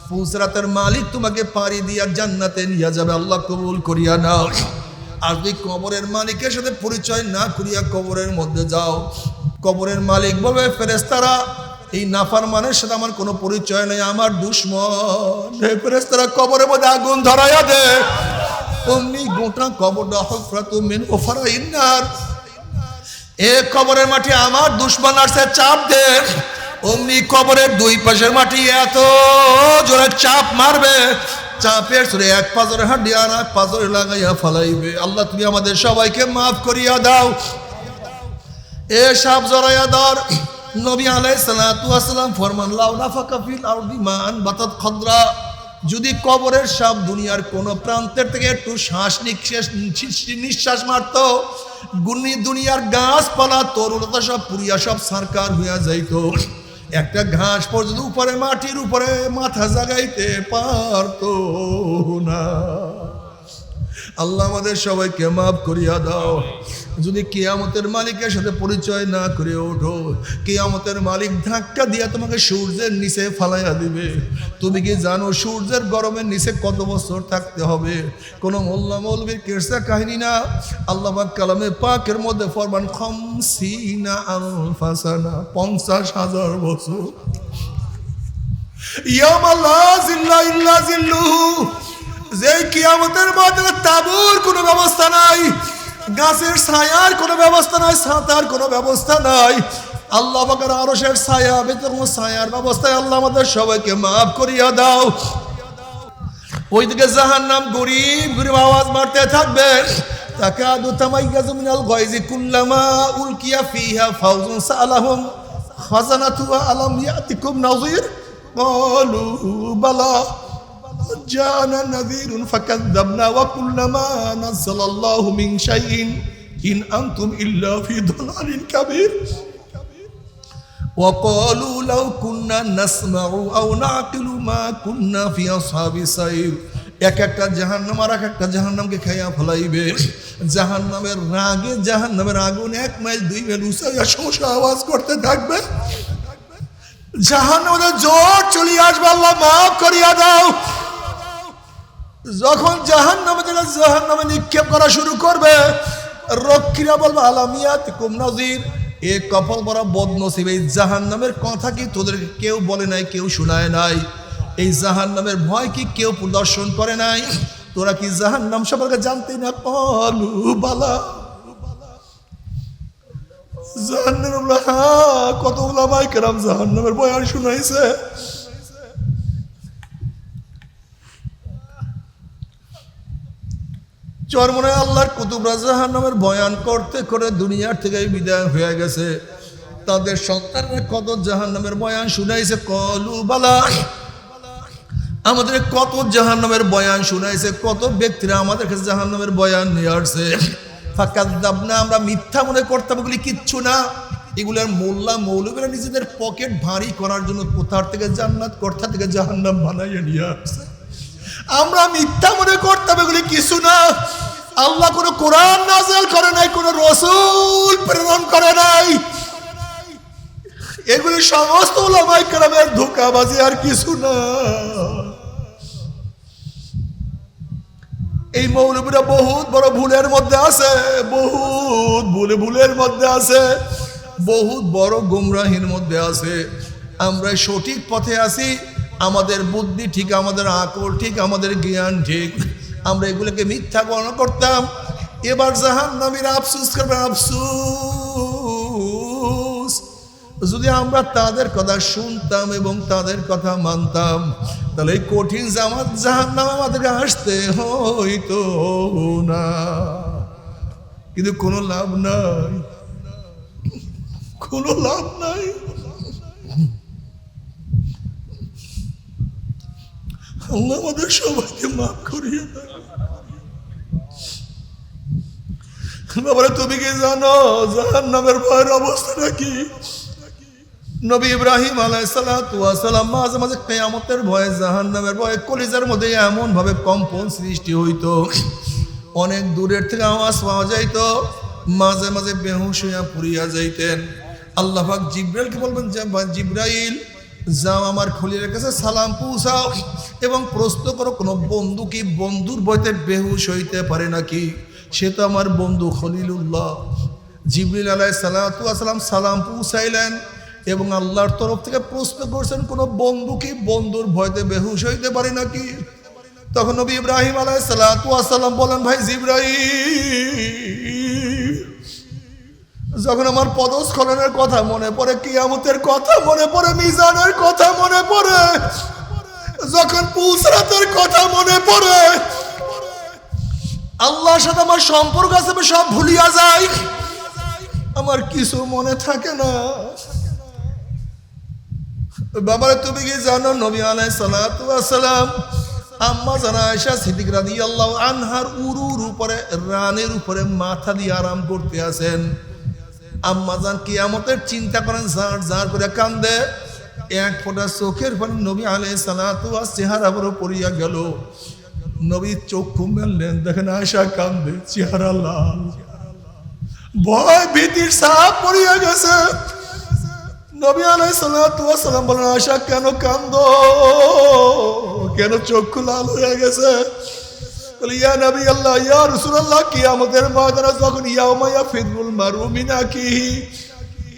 পুলসরাতের মালিক তোমাকে পাড়ি দিয়া জান্নাতে নিয়ে যাবে, আল্লাহ কবুল করিয়া নাও। আর যদি কবরের মালিকের সাথে পরিচয় না করিয়া কবরের মধ্যে যাও, কবরের মালিক বলবে ফেরেশতারা এই নাফরমানের সাথে আমার কোনো পরিচয় নেই, আমার দুশমন। হে ফেরেশতারা কবরের মধ্যে আগুন ধরাইয়া দে। অমনি গোটা কবরটা হুফরাতু মিন হুফরাইন নার। এ কবরের মাটি আমার দুশমন আসছে, চাপ দে। অমনি কবরের দুই পাশের মাটি এত জোরে চাপ মারবে, চাপের সুরে এক পাজরে হাড্ডি আর এক পাজরে লাগাইয়া ফালাইবে। আল্লাহ তুমি আমাদের সবাইকে মাফ করিয়া দাও। এ সাপ জড়াইয়া ধর। নবী আলাইহিস সালাতু ওয়াস সালাম ফরমান লাউ নাফাকা ফিল আরদি মান বাতাত খাদরা। যদি কবরের সাপ দুনিয়ার কোন প্রান্তের থেকে একটু শ্বাস নিঃশ্বাস মারত, দুনিয়ার গাছপালা তরুলতা সব পুরিয়া সব সারকার হইয়া যাইত। একটা ঘাস পর্যন্ত উপরে মাটির উপরে মাথা জাগাইতে পারত না। আল্লাহ আমাদের সবাইকে মাফ করিয়া দাও। যদি কিয়ামতের মালিকের সাথে পরিচয় না করে ওঠো, কিয়ামতের মালিক ধাক্কা দিয়া তোমাকে সূর্যের নিচে ফালাইয়া দিবে। তুমি কি জানো সূর্যের গরমের নিচে কত বছর থাকতে হবে? কোন মোল্লা মৌলবীর কিসসা কাহিনী না। আল্লাহ পাক কালামে পাকের মধ্যে ফরমান খামসিনা আলফা সানা, 50,000 বছর। ইয়াউমা লা জিল্লা ইল্লা জিল্লুহু। যে কিয়ামতের মধ্যে তাবুর কোনো ব্যবস্থা নাই, গাছের ছায়ার কোনো ব্যবস্থা নাই, ছাতার কোনো ব্যবস্থা নাই। আল্লাহ পাকের আরশের ছায়া, বেতের কোনো ছায়ার ব্যবস্থায় আল্লাহ আমাদের সবাইকে মাফ করিয়া দাও। ওইদিকে জাহান্নাম গরিব গরিব আওয়াজ মারতে থাকবে। তাকাদু তামাইয়াজু মিনাল গায়জি কুল্লামা উলকিয়া ফিহা ফাউজুন সালাহুম খাজানাতুহা আলাম ইয়াতিকুম নাযীর ক্বালু বালা জানা নাযীরুন ফাকাযযাবনা ওয়া কুল্লামা নাযালাল্লাহু মিন শাইইন ইন আনতুম ইল্লা ফি দালালিন কাবীর ওয়া ক্বালু লাউ কুন্না নাসমাউ আও নাকিলু মা কুন্না ফি আসহাবিস সাইর। এক একটা জাহান্নাম আর এক একটা জাহান্নামকে খাইয়া ফেলাইবে। জাহান্নামের রাগে জাহান্নামের আগুন 1 মাইল 2 মাইল উঁচাইয়া শোষা আওয়াজ করতে থাকবে। জাহান্নামের জোর চলিয়ে আসবে। আল্লাহ মাফ করিয়া দাও। যখন জাহান্নামে নিক্ষেপ করা শুরু করবে, রক্ষীরা বলবে আলামিয়াতিকুম নাযীর। এ কপাল বড় বদনসিব, এই জাহান্নামের কথা কি তোদের কেউ বলে নাই, কেউ শোনায় নাই? এই জাহান্নামের ভয় কি কেউ প্রদর্শন করে নাই? তোরা কি জাহান্নাম সম্পর্কে জানতি না? কলু বালা। জাহান্নাম, হ্যাঁ, কত উলামায়ে কেরাম জাহান্নামের বয়ান শুনাইছে। চরমনে আল্লাহর কুতুবরা জাহান্নামের বয়ান করতে করে দুনিয়ার থেকে বিদায় হয়ে গেছে। তাদের সন্তানরা কত জাহান্নামের বয়ান শুনাইছে। কলু বালা, আমাদের কত জাহান্নামের বয়ান শুনাইছে, কত ব্যক্তিরা আমাদের কাছে জাহান্নামের বয়ান নিয়ে আসছে। ফাকাযযাবনা, আমরা মিথ্যা মনে করতাম, এগুলি কিচ্ছু না। এগুলোর মোল্লা মৌলবীরা নিজেদের পকেট ভারী করার জন্য কোথার থেকে জান্নাত কোথা থেকে জাহান্নাম বানাইয়ে নিয়ে আসছে। আমরা মিথ্যা মনে করতাম এগুলি কিছু না। আল্লাহ কোন কোরআন নাযিল করে নাই, কোন রাসূল প্রেরণ করে নাই। এগুলি সমস্ত উলামায়ে কেরামের ধোঁকাবাজি, আর কিছু না। এই মৌলবীরা বহুত বড় ভুলের মধ্যে আছে, বহুত ভুলের মধ্যে আছে, বহুত বড় গুমরাহির মধ্যে আছে। আমরা সঠিক পথে আছি, আমাদের বুদ্ধি ঠিক, আমাদের আকল ঠিক, আমাদের জ্ঞান ঠিক। আমরা এগুলোকে মিথ্যা গণনা করতাম। এবার জাহান্নামীরা আফসোস করবে, আফসোস। যদি আমরা তাদের কথা শুনতাম এবং তাদের কথা মানতাম, তাহলে এই কঠিন জাহান্নাম আমাদেরকে আসতে হইতো না। কিন্তু কোনো লাভ নাই, কোনো লাভ নাই। আল্লাহ আমাদের সবাইকে মাফ করিয়ে দেয়। বাবারা, তুমি কি জানো জাহান্নামের ভয়ের অবস্থাটা কি? নবী ইব্রাহিম আলাইহিস সালাতু ওয়াস সালাম মাঝে মাঝে কিয়ামতের ভয়ে, জাহান্নামের ভয়ে কলিজার মধ্যে এমন ভাবে কম্পন সৃষ্টি হইতো, অনেক দূরের থেকে আওয়াজ পাওয়া যাইতো, মাঝে মাঝে বেহুশ হইয়া পুড়িয়া যাইতেন। আল্লাহ পাক জিবরাইলকে বলবেন যে জিবরাইল, যাও আমার খলিলের কাছে সালাম পৌঁছাও এবং প্রশ্ন করো কোন বন্ধু কি বন্ধুর ভয়তে বেহুশ হইতে পারে নাকি? সে তো আমার বন্ধু খলিলুল্লাহ। জিবরিল আলাইহিস সালাতু ওয়াস সালাম সালাম পৌঁছাইলেন এবং আল্লাহর তরফ থেকে প্রশ্ন করছেন কোন বন্ধু কি বন্ধুর ভয়তে বেহুশ হইতে পারে নাকি? তখন নবী ইব্রাহিম আলাইহিস সালাতু ওয়াস সালাম বলেন, ভাই জিবরাইল, যখন আমার পদস্খলনের কথা মনে পড়ে, কিয়ামতের কথা মনে পড়ে, মিজানের কথা মনে পড়ে, যখন পুলসরাতের কথা মনে পড়ে, আল্লাহর সাথে আমার সম্পর্ক আছে, সব ভুলিয়া যায়, আমার কিছু মনে থাকে না। বাবারে, তুমি কি জানো নবী আলাইহিস সালাতু ওয়াস সালাম আম্মা জানা আয়েশা সিদ্দিক রাদিয়াল্লাহু আনহার উরুর উপরে, রানের উপরে মাথা দিয়ে আরাম করতে আছেন। আম্মা জান কিয়ামতের চিন্তা করেন, ঝাড় ঝাড় করে কান্দে। এক ফোঁটা চোখের পানি নবী আলাইহিস সালাতু ওয়াস চেহারা উপরে পড়িয়া গেল। নবী চক্ষু মেললেন, দেখেন আয়েশা কান্দে, চেহারা লাল, ভয় ভীতির ছাপ পড়িয়া গেছে। নবী আলাইহিস সালাতু ওয়াস সালাম বলেন, আয়েশা কেন কান্দো, কেন চক্ষু লাল হয়ে গেছে? বলে, ইয়া নবী আল্লাহ, ইয়া রাসূলুল্লাহ, কিয়ামতের ময়দানে যখন ইয়াউমা ইয়াফিরুল মারউ মিন আখিহি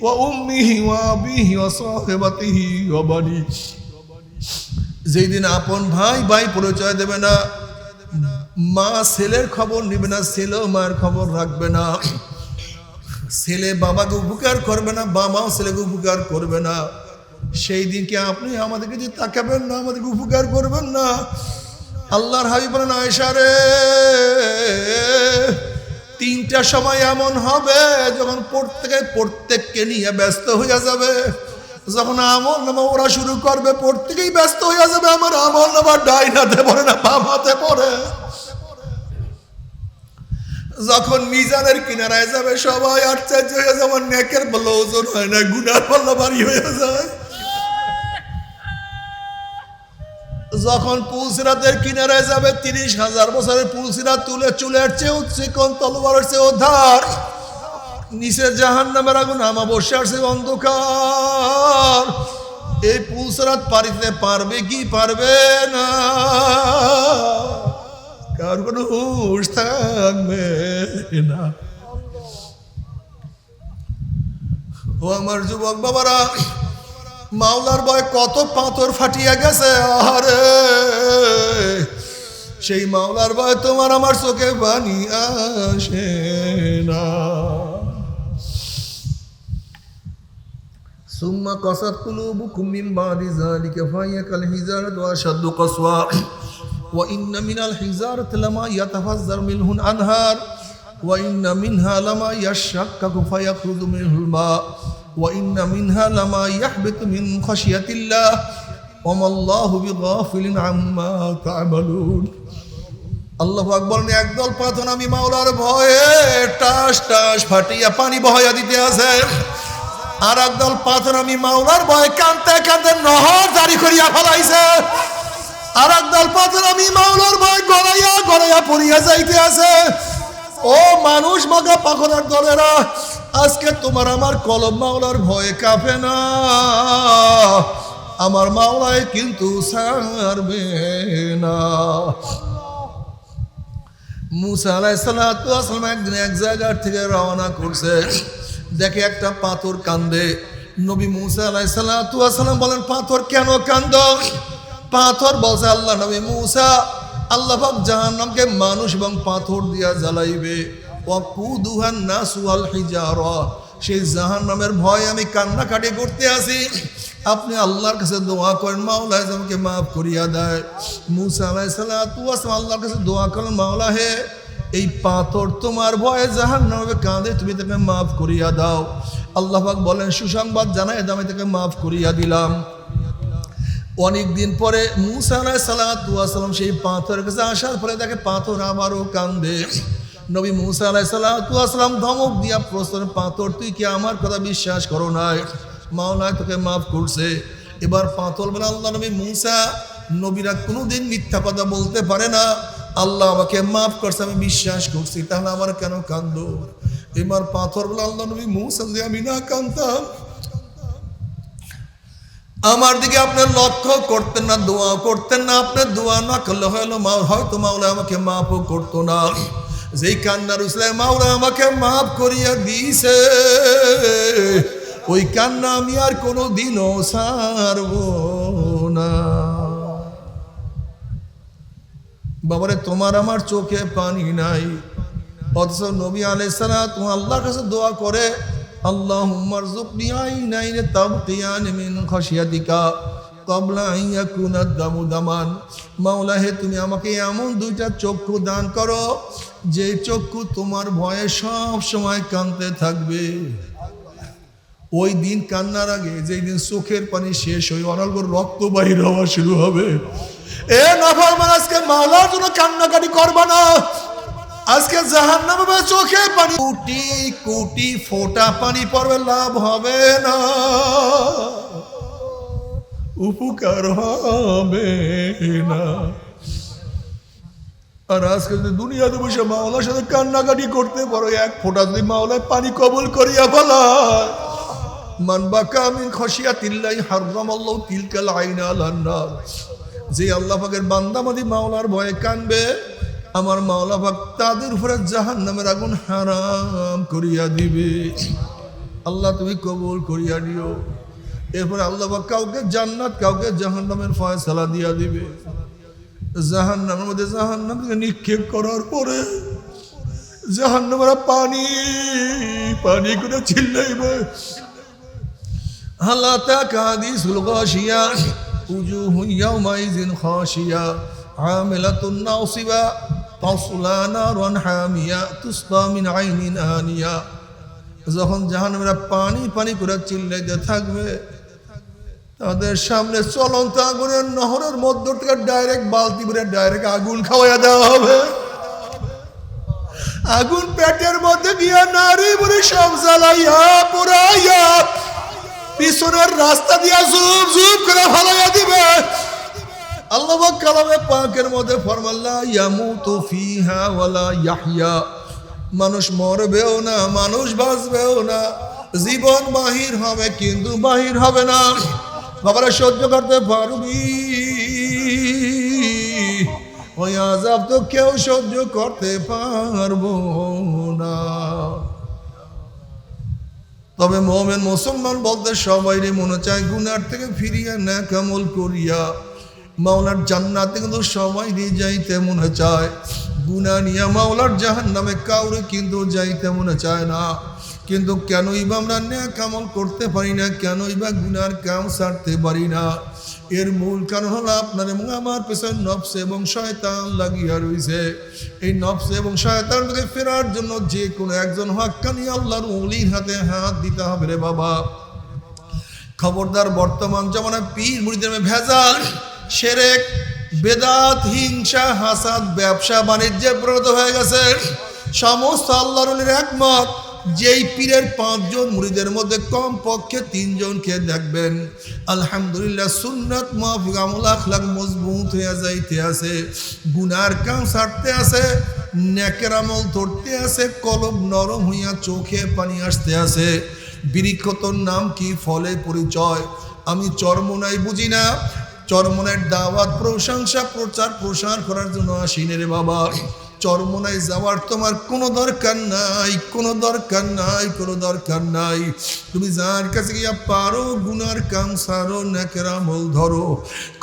ওয়া উম্মিহি ওয়া আবিহি ওয়া সাহিবাতিহি ওয়া বানি, যেই দিন আপন ভাই ভাই পরিচয় দেবে না, মা ছেলের খবর নিবে না, ছেলেও মায়ের খবর রাখবে না, ছেলে বাবাকে উপকার করবে না, বাবাও ছেলেকে উপকার করবে না, সেই দিনকে আপনি আমাদেরকে যে তাকাবেন না, আমাদেরকে উপকার করবেন না। আল্লাহর হাবিব বলেন, আয়েশা রে, তিনটা সময় এমন হবে যখন প্রত্যেককে নিয়ে ব্যস্ত হইয়া যাবে। যখন আমল নামা ওরা শুরু করবে, প্রত্যেকেই ব্যস্ত হইয়া যাবে। আমার আমল নামা ডাইনাতে পড়ে না, বাম হাতে পড়ে। যখন মিজানের কিনারায় যাবে, সবাই আশ্চর্য হয়ে যাবে, নেকের পাল্লা ওজন হয় না, গুনার পাল্লা ভারী হয়ে যায়। যখন পুলসিরাতের কিনারায় যাবে, 30,000 বছরের পুলসিরাত তুলে চুলের চেয়েও চিকন, তলোয়ারের চেয়েও ধার, নিচে জাহান্নামের আগুন, আমাবস্যার চেয়ে অন্ধকার। এই পুলসিরাত পারিতে পারবে কি পারবে না, কার কোনো হুঁশ থাকবে না। ও আমার যুবক বাবারা, মাওলার ভয় কত পাথর ফাটিয়া গেছে। আরে সেই মাওলার ভয় তোমার আমার চোখে পানি আসে না। সুম্মা কাসাত কুলুবুকুম মিন বাদি যালিকা ফাহিয়া কাল হিজারাতি ওয়া আশাদ্দু কাসওয়া ওয়া ইন্না মিনাল হিজারাতি লামা ইয়াতাফাজ্জারু মিনহুল আনহার ওয়া ইন্না মিনহা লামা ইয়াশাক্কাকু ফায়াখরুজু মিনহুল মা ওয়া ইন্না মিনহা লামা ইয়াহবিতু মিন খাশিয়াতিল্লাহ ওয়া মাল্লাহু বিগাফিলিন আম্মা তা'মালুন। আল্লাহু আকবার। একদল পাথর আমি মাওলার ভয়ে টাস টাস ফাটিয়া পানি বহাইয়া দিতে আছে, আর একদল পাথর আমি মাওলার ভয়ে কাঁদতে কাঁদতে নহর জারি করিয়া ফেলাইছে, আর একদল পাথর আমি মাওলার ভয়ে গড়াইয়া গড়াইয়া পড়িয়া যাইতে আছে। ও মানুষ মাগা পাখনার দলেরা, আজকে তোমার আমার কলম মাওলার ভয়ে কাঁপে না, আমার মাওলায় কিন্তু ছাড়বে না। মুসা আলাইহিস সালাতু ওয়াস সালাম একদিন এক জায়গা থেকে রওনা করছে, দেখে একটা পাথর কান্দে। নবী মুসা আলাইহিস সালাতু ওয়াস সালাম বলেন, পাথর কেন কান্দো? পাথর বলছে, আল্লাহ নবী মুসা, আল্লাহ পাক জাহান্নামকে মানুষ এবং পাথর দিয়া জ্বালাইবে, ওয়াকুদুহান নাসু ওয়াল হিজারা, সেই জাহান্নামের ভয় আমি কান্নাকাটি করতে আছি। আপনি আল্লাহর কাছে দোয়া করেন মাওলা আমাকে মাফ করিয়া দেয়। মুসা আলাইহিস সালাতু ওয়াস সালাম আল্লাহর কাছে দোয়া করেন, মাওলা হে, এই পাথর তোমার ভয়ে জাহান্নামে কাঁদে, তুমি তাকে মাফ করিয়া দাও। আল্লাহ পাক বলেন, সুসংবাদ জানাই আমি তাকে মাফ করিয়া দিলাম। অনেক দিন পরে মুসা আলাইহিস সালাতু ওয়াস সালাম সেই পাথরের কাছে আসার পরে দেখে পাথর আবারও কান্দে। নবী মুসা আলাইহিস সালাতু ওয়াস সালাম ধমক দিয়া প্রশ্ন, পাথর তুই কি আমার কথা বিশ্বাস করো নাই? মাওলা তোকে মাফ করছে। এবার পাথর বলে, আল্লাহ নবী মুসা, নবীরা কোনোদিন মিথ্যা কথা বলতে পারে না, আল্লাহ আমাকে মাফ করছে, আমি বিশ্বাস করছি, তাহলে আমার কেন কান্দো? এবার পাথর বলে, আল্লাহ নবী মুসা, যদি আমি না কান্দতাম, আমার দিকে আপনার লক্ষ্য করতেন না, দোয়া করতেন না, আপনার দোয়া না করলে হয়তো মাওলা আমাকে মাফও করতো না। যেই কান্নার উসলায় মাওলা আমাকে মাফ করিয়া দিয়েছে, ওই কান্না আমি আর কোনোদিনও ছাড়বো না। বাবারে, তোমার আমার চোখে পানি নাই, অথচ নবী আলাইহিস সালাতু আল্লাহর কাছে দোয়া করে, আল্লাহুম্মা রযুকনি আইনাইন তাবকিয়ান মিন খাশিয়াতিকা ক্বাবলা আন ইয়াকুনা দামু দামান। মাওলা হে, তুমি আমাকে এমন দুইটা চক্ষু দান করো, যে চক্ষু তোমার ভয়ে সব সময় কাঁদতে থাকবে। ওই দিন কান্নার আগে, যেই দিন চোখের পানি শেষ হয়ে অনর্গল রক্ত বাহির হওয়া শুরু হবে, এ নাফরমান, আজকে মাওলার জন্য কান্নাকাটি করবা না। আজকে জাহান্নামে চোখে পানি কোটি কোটি ফোঁটা পানি পড়বে, লাভ হবে না, উপকার হবে না। আর আজকে যদি দুনিয়াতে বসে মাওলার সাথে কান্নাকাটি করতে পারো, এক ফোঁটা যদি মাওলায় পানি কবুল করিয়া ফেলায়, মান বাকা মিন খাশিয়াতিল্লাহি হারামাল্লাহু তিলকাল আইনা আলান নার। যে আল্লাহ পাকের বান্দা মাদি মাওলার ভয়ে কানবে, আমার মাওলা পাক তাদের উপরে জাহান্নামের আগুন হারাম করিয়া দিবে। আল্লাহ তুমি কবুল করিয়া দিও। এরপরে আল্লাহ পাক কাউকে জান্নাত, কাউকে জাহান্নামের ফয়সালা দিয়া দিবে। জাহান্নামের মধ্যে জাহান্নাম থেকে নিক্ষেপ করার পরে জাহান্নামেরা পানি পানি করে চিল্লাইবে, হালাতা কাদিসুল গাশিয়া উজুহু ইয়াউমাইযিন খাশিয়া আমিলাতুন নাসিবা তাসলা নারান হামিয়া তুসকা মিন আইনিন আনিয়া। যখন জাহান্নামীরা পানি পানি করে চিল্লাইতে থাকবে, তাদের সামনে চলন্ত আগুনের নহরের মধ্য থেকে ডাইরেক্ট বালতি করে ডাইরেক্ট আগুন খাওয়াইয়া দেওয়া হবে। আগুন পেটের মধ্যে গিয়া নারী বুড়ি সব জ্বালাইয়া পোড়াইয়া পিছনের রাস্তা দিয়া জুব জুব করে ফালাইয়া দিবে। আল্লাহ কালামে পাকের মধ্যে ফরমাল্লা ইয়ামুতু ফিহা ওয়ালা ইয়াহইয়া, মানুষ মরবেও না, মানুষ বাঁচবেও না, জীবন বাহির হবে কিন্তু বাহির হবে না। বাবারা, সহ্য করতে পারবি? ওই আযাব তো কেউ সহ্য করতে পারবো না। তবে মুমিন মুসলমান বলতে সবাই মনে চায় গুনার থেকে ফিরিয়া নেক আমল করিয়া মাওলার জান্নাতে কিন্তু সবাই যাইতে মনে চায়, গুনাহ নিয়ে মাওলার জাহান্নামে কাউরে কিন্তু যাইতে মনে চায় না। কিন্তু কেনই বা আমরা নেক আমল করতে পারি না, কেনই বা গুনার কাম ছাড়তে পারি না? এর মূল কারণ হলো আপনার এবং আমার পেছনে নফস এবং শয়তান লাগিয়া রয়েছে। এই নফস এবং শয়তান থেকে ফেরার জন্য যে কোনো একজন হাক্কানি আল্লাহর ওলির হাতে হাত দিতে হবে রে বাবা। খবরদার, বর্তমান জামানায় পীর মুরিদের ভেজাল, শিরক, বেদাত, হিংসা, হাসাদ, ব্যবসা বাণিজ্যে প্রবৃত্ত হয়ে গেছে। সমস্ত আল্লাহর ওলির একমত, যেই পীরের 5 জন মুরিদের মধ্যে কমপক্ষে 3 জনকে দেখবেন আলহামদুলিল্লাহ সুন্নাত মাফিক আমল আখলাক মজবুত হয়ে যাইতে আছে, গুনার কাম ছাড়তে আছে, নেকের আমল ধরতে আছে, কলব নরম হইয়া চোখে পানি আসতে আছে। বৃক্ষতর নাম কি, ফলে পরিচয়। আমি চরমোনাই বুঝি না, চরমোনাইয়ের দাওয়াত, প্রশংসা, প্রচার প্রসার করার জন্য আসিনি রে বাবা। চরমোনাই যাওয়ার তোমার কোনো দরকার নাই, কোনো দরকার নাই, কোনো দরকার নাই। তুমি যার কাছে গিয়া পারো গুনার কাম সারো, নেকের আমল ধরো,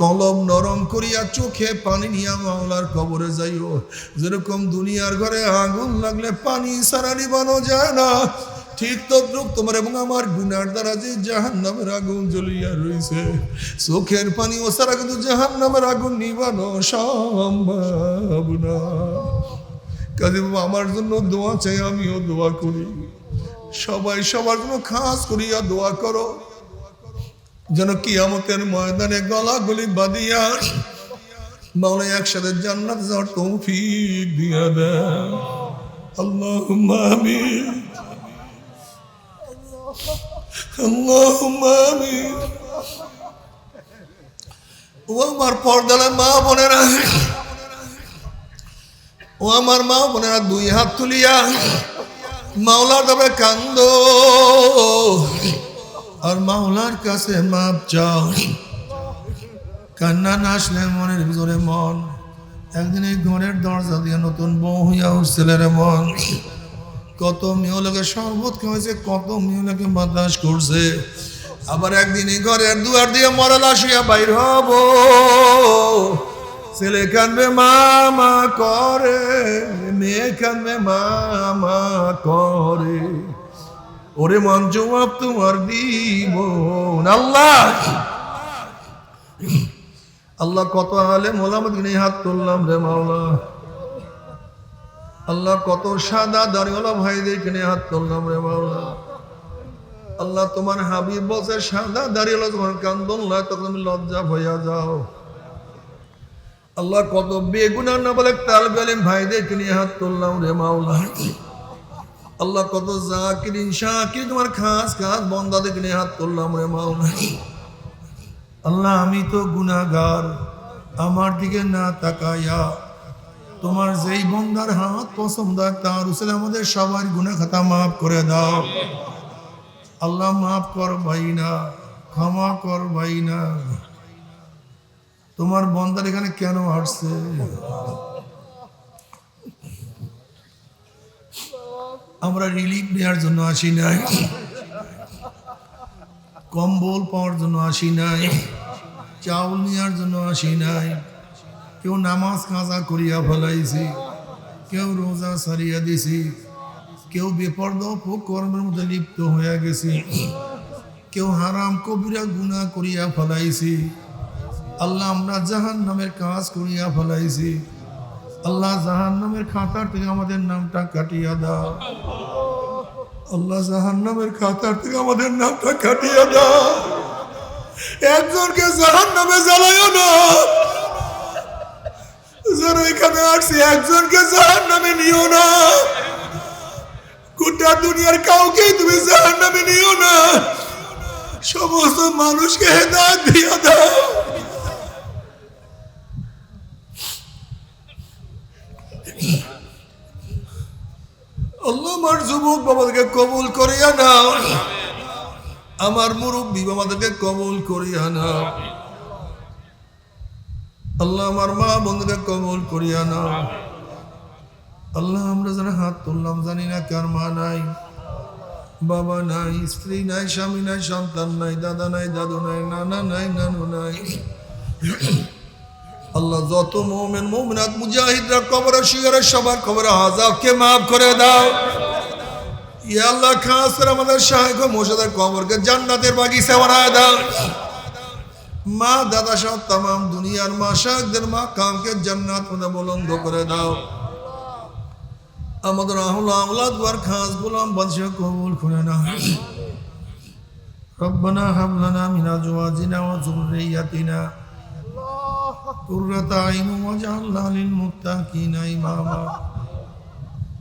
কলম নরম করিয়া চোখে পানি নিয়া মাওলার কবরে যাইও। যেরকম দুনিয়ার ঘরে আগুন লাগলে পানি সারা নিবানো যায় না, ঠিক তদ্রুপ তোমার এবং আমার গুনার দ্বারা যে জাহান্নামের আগুন জ্বলিয়া রয়েছে, চোখের পানি ও সারা কিন্তু জাহান্নামের আগুন নিবানো সম্ভব না। কাজে বাবা, আমার জন্য দোয়া চাই, আমিও দোয়া করি। সবাই সবার জন্য খাস করিয়া দোয়া করো, যেন কিয়ামতের ময়দানে গলাগলি বাঁধিয়া মাওলা একসাথে জান্নাত যাওয়ার তৌফিক দিয়া দেন। আল্লাহুম্মা আমিন, আল্লাহুম্মা আমিন। ও আমার পর্দার মা বোনেরা, ও আমার মা বোনেরা, 2 হাত তুলিয়া মাওলার তবে কান্দো আর মাওলার কাছে মাপ চাও। কান্না না আসলে মনের ভিতরে মন, একদিন এই ঘরের দরজা দিয়ে নতুন বউ হইয়া উঠছিল মন। কত মেয়েলোকে শরবত খাওয়াইছে, কত মেয়েলোকে বাতাস করছে। আবার একদিন এই ঘরের দুয়ার দিয়ে মরাল আসিয়া বাইর হব, ছেলে কানবে মামা করে, মেয়ে কানবে মামা করে, ওরে মন জবাব তোমার দিব। আল্লাহ আল্লাহ, কত আলেম ওলামা দিনে হাত তুললাম রে মাওলা। আল্লাহ, কত সাদা দাড়িওয়ালা ভাইদেরকে নিয়ে হাত তুললাম রে মাওলা। আল্লাহ, তোমার হাবিব বলছে সাদা দাড়িওয়ালা যখন কান্দন লয় তখন তুমি লজ্জা হইয়া যাও। আল্লাহ, কত বেগুনার না বলে তালেবে ইলম ভাইদেরকে নিয়ে হাত তুললাম রে মাওলা। আল্লাহ, কত জাকিরিন শাকির তোমার খাস খাস বন্দাদেরকে নিয়ে হাত তুললাম রে মাওলা। আল্লাহ, আমি তো গুনাহগার, আমার দিকে না তাকায়া তোমার যেই বন্দার হাত পছন্দ তার উসিলে আমাদের সবার গুনাহ খাতা মাফ করে দাও। আল্লাহ, মাফ কর ভাইনা, ক্ষমা কর ভাইনা। তোমার বন্দার এখানে কেন আসছে? আমরা রিলিফ নেওয়ার জন্য আসি নাই, কম্বল পাওয়ার জন্য আসি নাই, চাউল নেওয়ার জন্য আসি নাই। কেউ নামাজ কাজা করিয়া ফেলাইছি, কেউ রোজা সারিয়া দিছি, কেউ বেপরদা কর্মের মধ্যে লিপ্ত হয়ে গেছি, কেউ হারাম কবিরা গুনাহ করিয়া ফেলাইছি। আল্লাহ, আমরা জাহান্নামের কাজ করিয়া ফেলাইছি। আল্লাহ, জাহান্নামের খাতার থেকে আমাদের নামটা কাটিয়া দাও। আল্লাহ, জাহান্নামের খাতার থেকে আমাদের নামটা কাটিয়া দাও। একজনকে জাহান্নামে জ্বালাইও না, যারা এখানে আসছে একজনকে জাহান্নামে নিও না। গোটা দুনিয়ার কাউকে তুমি জাহান্নামে নিও না, সমস্ত মানুষকে হেদায়েত দিয়া দাও। আল্লাহ, আমার যুবক বাবাদেরকে কবুল করিয়া নাও, আমার মুরব্বী বাবাদেরকে কবুল করিয়া নাও। আল্লাহ, আমার মা বন্ধুকে কবুল করিয়া নাও। আল্লাহ, আমরা যারা হাত তুললাম জানি না কার মা নাই, বাবা নাই, স্ত্রী নাই, স্বামী নাই, সন্তান নাই, দাদা নাই, দাদু নাই, নানা নাই, নানু নাই। আল্লাহ যত মুমিন মুমিনাত মুজাহিদরা কবরে শুয়ে সবার কবরে আযাবকে maaf করে দাও ইয়া আল্লাহ খাস করে আমাদের শাইখ মুর্শিদের কবরকে জান্নাতের বাগিচা বানায় দাও মা দাদা সহ तमाम দুনিয়ার মাশাইখদের মাকামকে জান্নাত মধ্যে বুলন্দ করে দাও আমাদের আওলাদ ওয়ার খাস গোলাম বাদশা কবুল করে নাও ربنا هب لنا من ازواجنا وذرياتنا قرة أعين واجعلنا للمتقين إماما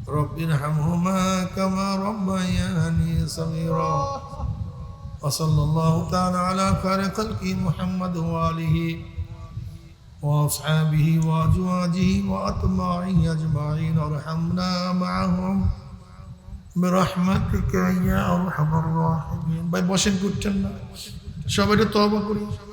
رب ارحمهما كما ربياني صغيرا وصلى الله تعالى على خير خلق محمد وآله وأصحابه وأزواجه وأتباعه أجمعين وارحمنا معهم برحمتك يا أرحم الراحمين باي بوشن كوتشن شو بدي توبة كوري